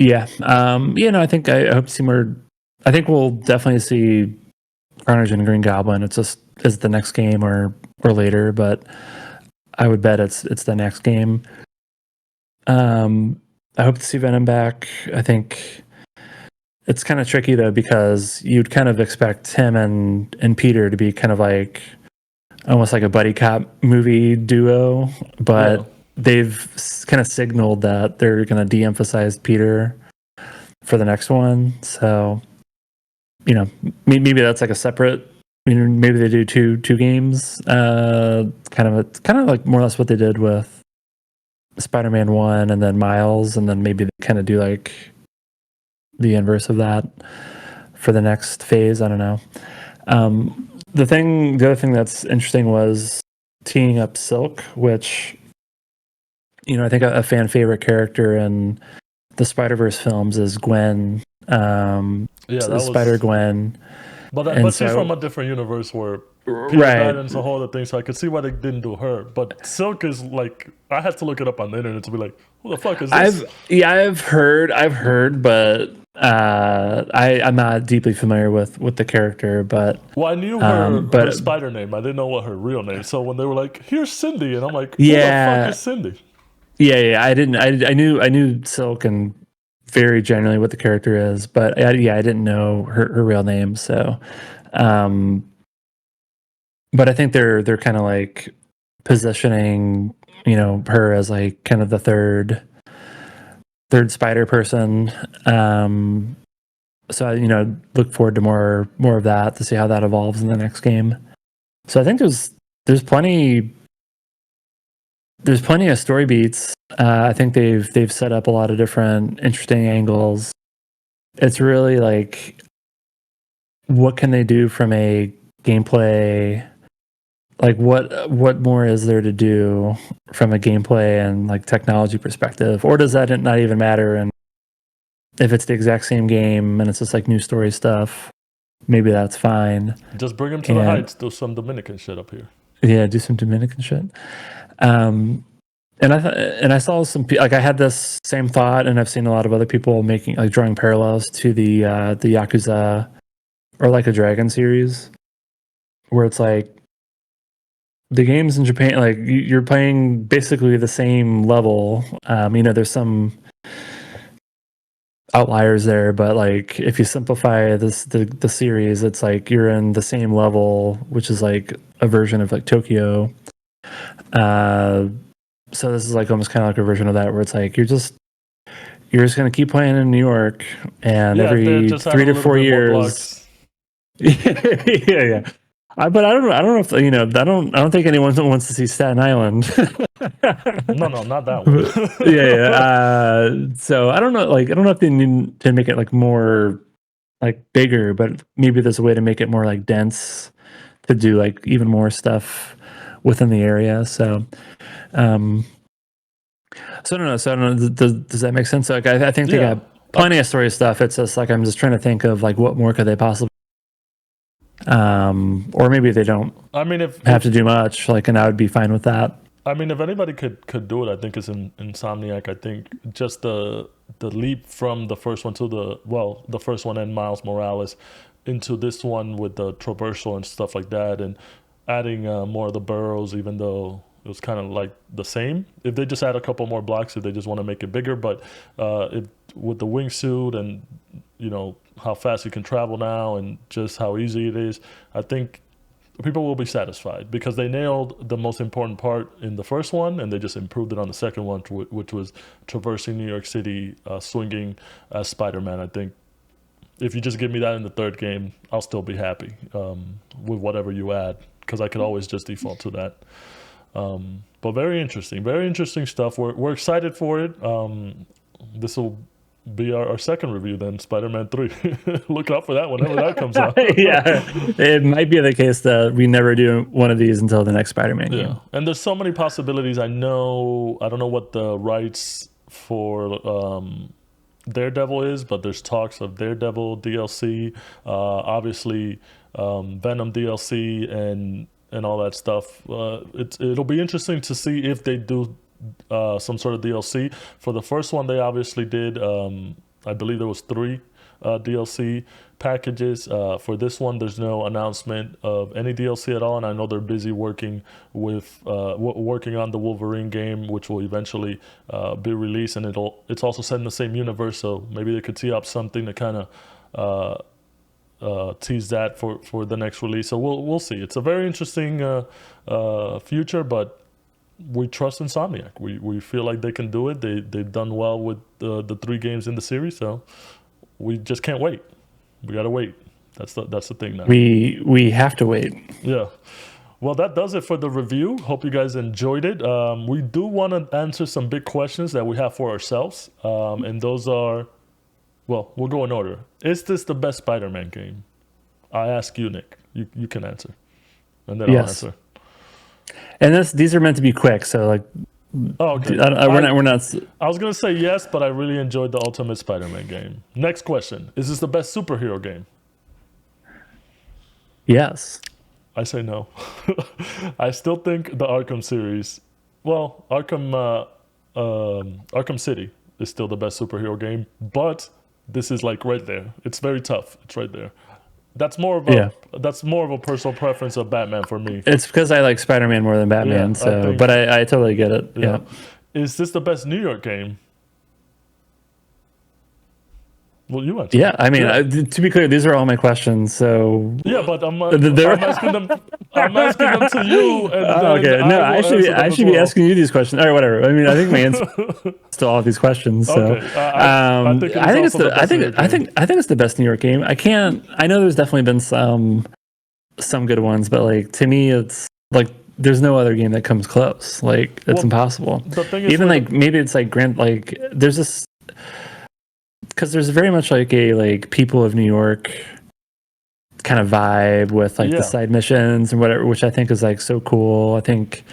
Speaker 2: I think I hope to see more. I think we'll definitely see Carnage and Green Goblin. It's just is the next game or later, but I would bet it's the next game. I hope to see Venom back. I think it's kind of tricky though, because you'd kind of expect him and Peter to be kind of like almost like a buddy cop movie duo, but they've kind of signaled that they're going to de-emphasize Peter for the next one. So, maybe that's like a separate. Maybe they do two games. Kind of like more or less what they did with Spider-Man 1 and then Miles, and then maybe they kind of do like the inverse of that for the next phase. I don't know. The other thing that's interesting was teeing up Silk, which, I think a fan favorite character in the Spider-Verse films is Gwen. Spider-Gwen.
Speaker 1: But she's from a different universe where Peter died and a whole other thing, so I could see why they didn't do her. But Silk is like, I had to look it up on the internet to be like, who the fuck is this?
Speaker 2: I've heard, but I'm not deeply familiar with the character. But
Speaker 1: I knew her spider name. I didn't know what her real name. So when they were like, "Here's Cindy," and I'm like, "Who the fuck is Cindy?"
Speaker 2: Yeah. I knew Silk and very generally what the character is, but I didn't know her real name. So, but I think they're kind of like positioning, her as like kind of the third spider person. So look forward to more of that, to see how that evolves in the next game. So I think there's plenty of story beats. I think they've set up a lot of different interesting angles. It's really like, what can they do from a gameplay? Like what more is there to do from a gameplay and like technology perspective, or does that not even matter? And if it's the exact same game and it's just like new story stuff, maybe that's fine.
Speaker 1: Just bring him to the Heights. Do some Dominican shit up here.
Speaker 2: Yeah, do some Dominican shit. And I saw some, like, I had this same thought, and I've seen a lot of other people drawing parallels to the Yakuza or Like a Dragon series, where it's like the games in Japan, like you're playing basically the same level. There's some outliers there, but like if you simplify the series, it's like you're in the same level, which is like a version of like Tokyo. So this is like almost kind of like a version of that, where it's like you're just gonna keep playing in New York, and every 3 to 4 years. Yeah. But I don't know if I don't think anyone wants to see Staten Island.
Speaker 1: No, not that one.
Speaker 2: Yeah. So I don't know. Like, I don't know if they need to make it like more like bigger, but maybe there's a way to make it more like dense, to do like even more stuff within the area. So, I don't know. So I don't know. Does that make sense? So, like, I think they got plenty of story stuff. It's just like, I'm just trying to think of like what more could they possibly. Or maybe they don't.
Speaker 1: I mean,
Speaker 2: have to do much, like, and I would be fine with that.
Speaker 1: I mean, if anybody could do it, I think it's Insomniac. I think just the leap from the first one to the first one and Miles Morales into this one with the traversal and stuff like that, and adding more of the boroughs, even though it was kind of like the same. If they just add a couple more blocks, if they just want to make it bigger, but with the wingsuit and how fast you can travel now and just how easy it is, I think people will be satisfied, because they nailed the most important part in the first one, and they just improved it on the second one, which was traversing New York City, swinging as Spider-Man. I think if you just give me that in the third game, I'll still be happy with whatever you add, because I could always just default to that. But very interesting stuff. We're excited for it. This will be our second review then, Spider-Man 3. Look out for that whenever that comes out.
Speaker 2: Yeah, it might be the case that we never do one of these until the next Spider-Man game.
Speaker 1: And there's so many possibilities. I don't know what the rights for Daredevil is, but there's talks of Daredevil DLC, obviously Venom DLC, and all that stuff. It'll be interesting to see if they do some sort of DLC. For the first one, they obviously did, I believe there was 3 DLC packages. For this one, there's no announcement of any DLC at all, and I know they're busy working on the Wolverine game, which will eventually be released, and it's also set in the same universe, so maybe they could tee up something to kind of tease that for the next release. So we'll see. It's a very interesting future, but we trust Insomniac. We feel like they can do it. They've done well with the 3 games in the series, so we just can't wait. We gotta wait. That's the thing now.
Speaker 2: We have to wait.
Speaker 1: Yeah. Well, that does it for the review. Hope you guys enjoyed it. We do want to answer some big questions that we have for ourselves, and those are, well, we'll go in order. Is this the best Spider-Man game? I ask you, Nick. You can answer, and then I'll answer.
Speaker 2: And these are meant to be quick, so like.
Speaker 1: Oh, okay.
Speaker 2: We're not.
Speaker 1: I was gonna say yes, but I really enjoyed the Ultimate Spider-Man game. Next question: is this the best superhero game?
Speaker 2: Yes.
Speaker 1: I say no. I still think the Arkham series, well, Arkham City is still the best superhero game, but this is like right there. It's very tough. It's right there. That's more of a personal preference of Batman for me.
Speaker 2: It's because I like Spider-Man more than Batman. But I totally get it. Yeah.
Speaker 1: Is this the best New York game? Well, you answer.
Speaker 2: Yeah, I mean, to be clear, these are all my questions. So
Speaker 1: Yeah, but I'm asking them. I'm asking them to you, and then
Speaker 2: okay. No,
Speaker 1: I will answer them
Speaker 2: I
Speaker 1: as
Speaker 2: should be
Speaker 1: well.
Speaker 2: asking you these questions. All right, whatever. I mean, I think my answer is to all of these questions. So,
Speaker 1: Okay, I think it is
Speaker 2: it's
Speaker 1: also the best New York game.
Speaker 2: I think it's the best New York game. I know there's definitely been some good ones, but like to me, it's like there's no other game that comes close. Like it's impossible.
Speaker 1: The thing is,
Speaker 2: even like maybe it's like like there's this, because there's very much like a like people of New York kind of vibe with like the side missions and whatever, which I think is like so cool. I think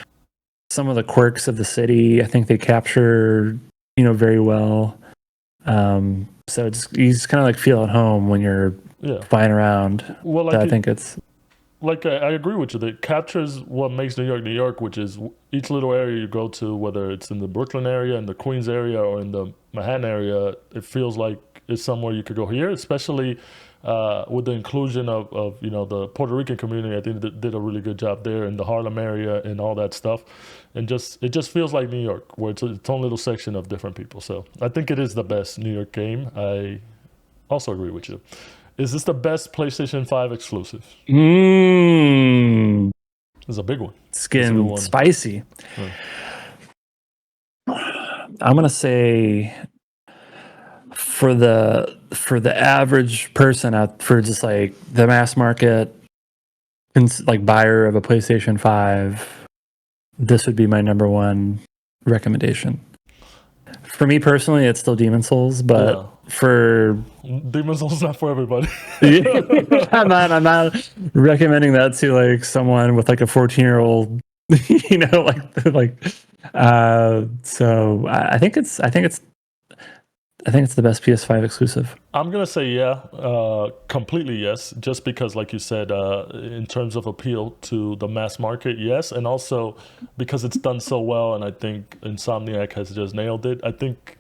Speaker 2: some of the quirks of the city, I think they capture, very well. So you just kind of like feel at home when you're flying around.
Speaker 1: Well,
Speaker 2: I think it's
Speaker 1: like I agree with you. It captures what makes New York, which is each little area you go to, whether it's in the Brooklyn area, in the Queens area, or in the Manhattan area, it feels like it's somewhere you could go here, especially with the inclusion of the Puerto Rican community. I think they did a really good job there in the Harlem area and all that stuff. And it just feels like New York, where it's its own little section of different people. So I think it is the best New York game. I also agree with you. Is this the best PlayStation 5 exclusive? It's a big one.
Speaker 2: It's getting spicy. I'm gonna say for the average person for just like the mass market, like buyer of a PlayStation 5, this would be my number one recommendation. For me personally, it's still Demon's Souls, but for
Speaker 1: Demon's Souls is not for everybody.
Speaker 2: I'm not recommending that to like someone with like a 14-year-old, so I think it's the best PS5 exclusive.
Speaker 1: I'm gonna say completely yes, just because, like you said, in terms of appeal to the mass market, yes, and also because it's done so well, and I think Insomniac has just nailed it. I think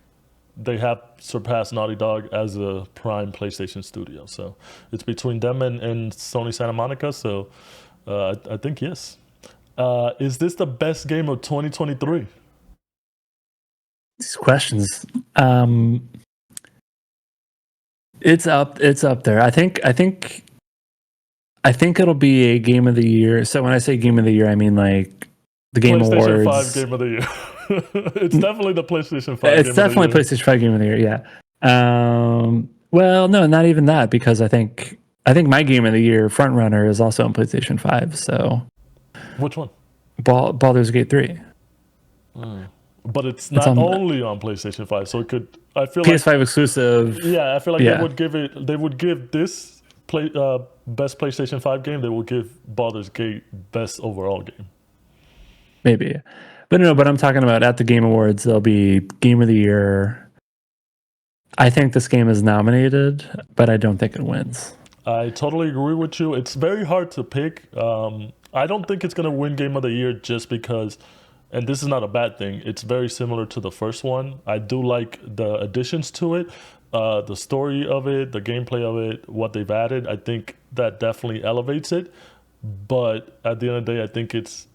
Speaker 1: they have surpassed Naughty Dog as a prime PlayStation studio. So it's between them and Sony Santa Monica. So I think yes. Is this the best game of 2023?
Speaker 2: These questions. It's up there. I think it'll be a game of the year. So when I say game of the year, I mean like the Game
Speaker 1: PlayStation
Speaker 2: Awards.
Speaker 1: 5 game of the year. It's definitely the PlayStation 5
Speaker 2: It's definitely PlayStation 5 game of the year, yeah. Well, no, not even that, because I think my game of the year front runner is also on PlayStation 5. So
Speaker 1: which one?
Speaker 2: Baldur's Gate 3.
Speaker 1: But it's not only on PlayStation 5, so it could. I feel
Speaker 2: PS5
Speaker 1: like
Speaker 2: exclusive.
Speaker 1: Yeah, I feel like they would give this best PlayStation 5 game. They will give Baldur's Gate best overall game.
Speaker 2: Maybe, but no. But I'm talking about at the Game Awards, there'll be Game of the Year. I think this game is nominated, but I don't think it wins.
Speaker 1: I totally agree with you. It's very hard to pick. I don't think it's gonna win Game of the Year just because. And this is not a bad thing. It's very similar to the first one. I do like the additions to it, the story of it, the gameplay of it, what they've added. I think that definitely elevates it. But at the end of the day, I think it's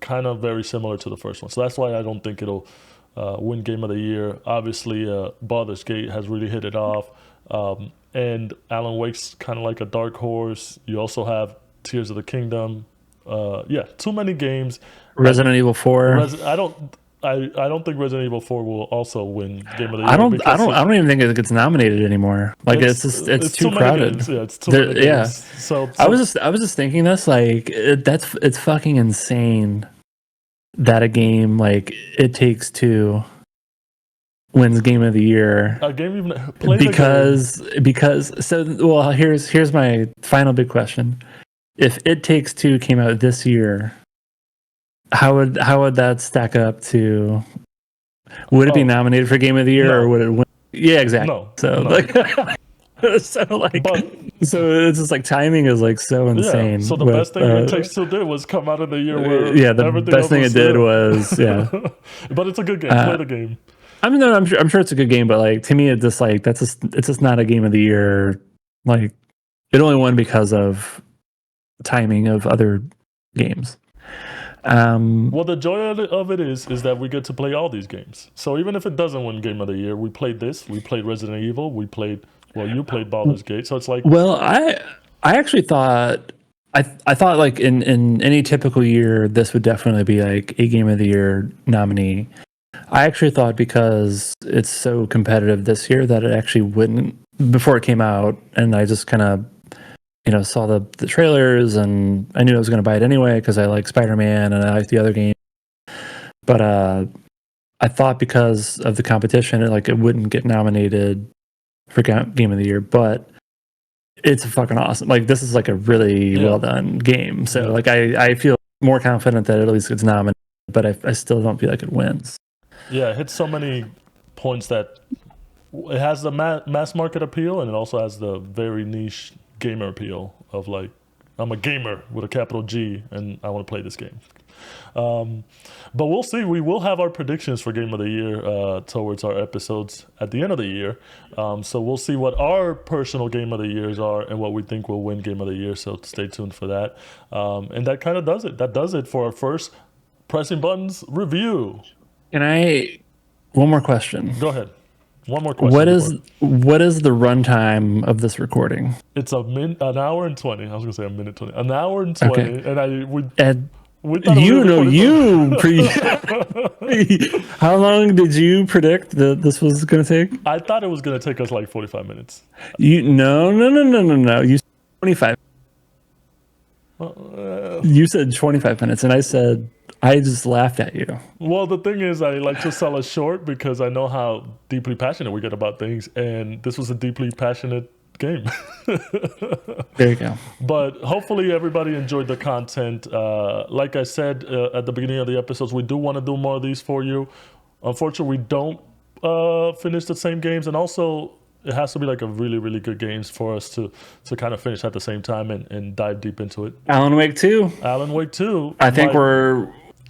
Speaker 1: kind of very similar to the first one. So that's why I don't think it'll win Game of the Year. Obviously, Baldur's Gate has really hit it off. And Alan Wake's kind of like a dark horse. You also have Tears of the Kingdom. Too many games.
Speaker 2: Resident Evil 4.
Speaker 1: I don't think Resident Evil 4 will also win Game of the Year.
Speaker 2: I don't even think it gets nominated anymore. Like it's too crowded.
Speaker 1: Games. Yeah, it's too many games.
Speaker 2: Yeah.
Speaker 1: So
Speaker 2: I was just thinking this, like it's fucking insane that a game like It Takes Two wins Game of the Year.
Speaker 1: A game even
Speaker 2: because here's my final big question. If It Takes Two came out this year, how would that stack up to? Would it be nominated for Game of the Year, or would it win? Yeah, exactly.
Speaker 1: No.
Speaker 2: So it's just like timing is like so insane.
Speaker 1: So the best thing It Takes Two did was come out in the year where
Speaker 2: the best thing it did was
Speaker 1: But it's a good game. Play the game.
Speaker 2: I mean, no, I'm sure it's a good game, but like to me, it's just like it's just not a Game of the Year. Like it only won because of timing of other games.
Speaker 1: Well, the joy of it is that we get to play all these games. So even if it doesn't win Game of the Year, we played this. We played Resident Evil. We played. Well, you played Baldur's Gate. So it's like.
Speaker 2: Well, I actually thought I thought like in any typical year this would definitely be like a Game of the Year nominee. I actually thought because it's so competitive this year that it actually wouldn't before it came out, and I just kind of saw the trailers and I knew I was going to buy it anyway because I like Spider-Man and I like the other game. But I thought because of the competition, it wouldn't get nominated for Game of the Year, but it's fucking awesome. Like this is like a really well done game. So like I feel more confident that it at least gets nominated, but I still don't feel like it wins.
Speaker 1: Yeah, it hits so many points that it has the mass market appeal and it also has the very niche gamer appeal of like, I'm a gamer with a capital G and I want to play this game. But we'll see. We will have our predictions for Game of the Year towards our episodes at the end of the year. So we'll see what our personal Game of the Years are and what we think will win Game of the Year. So stay tuned for that. And that kind of does it. That does it for our first Pressing Buttons review.
Speaker 2: One more question.
Speaker 1: Go ahead. One more question.
Speaker 2: What is the runtime of this recording?
Speaker 1: It's an hour and 20. I was gonna say a minute 20. An hour and 20.
Speaker 2: Okay.
Speaker 1: And we
Speaker 2: how long did you predict that this was going to take?
Speaker 1: I thought it was going to take us like 45 minutes.
Speaker 2: No. You said 25. You said 25 minutes, and I just laughed at you.
Speaker 1: Well, the thing is, I like to sell us short because I know how deeply passionate we get about things, and this was a deeply passionate game.
Speaker 2: There you go.
Speaker 1: But hopefully everybody enjoyed the content. Like I said at the beginning of the episodes, we do want to do more of these for you. Unfortunately, we don't finish the same games, and also it has to be like a really, really good games for us to kind of finish at the same time and dive deep into it.
Speaker 2: Alan Wake 2.
Speaker 1: I
Speaker 2: think we're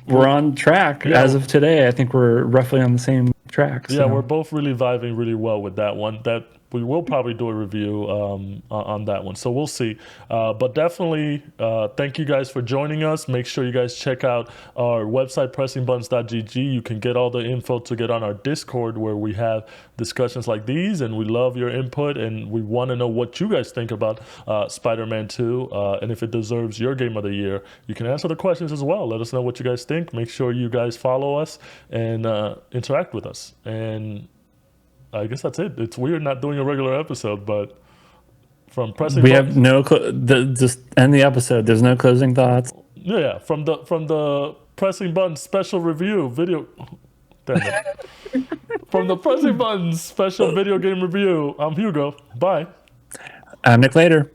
Speaker 2: on track as of today. I think we're roughly on the same track. So.
Speaker 1: Yeah, we're both really vibing really well with that one. That we will probably do a review on that one. So we'll see. But definitely thank you guys for joining us. Make sure you guys check out our website, pressingbuttons.gg. You can get all the info to get on our Discord where we have discussions like these. And we love your input. And we want to know what you guys think about Spider-Man 2. And if it deserves your Game of the Year. You can answer the questions as well. Let us know what you guys think. Make sure you guys follow us and interact with us. And I guess that's it. It's weird not doing a regular episode, but from Pressing
Speaker 2: we
Speaker 1: Buttons,
Speaker 2: have no just end the episode. There's no closing thoughts.
Speaker 1: Yeah, from the Pressing Buttons special review video. Damn it. From the Pressing Buttons special video game review, I'm Hugo. Bye.
Speaker 2: I'm Nick later.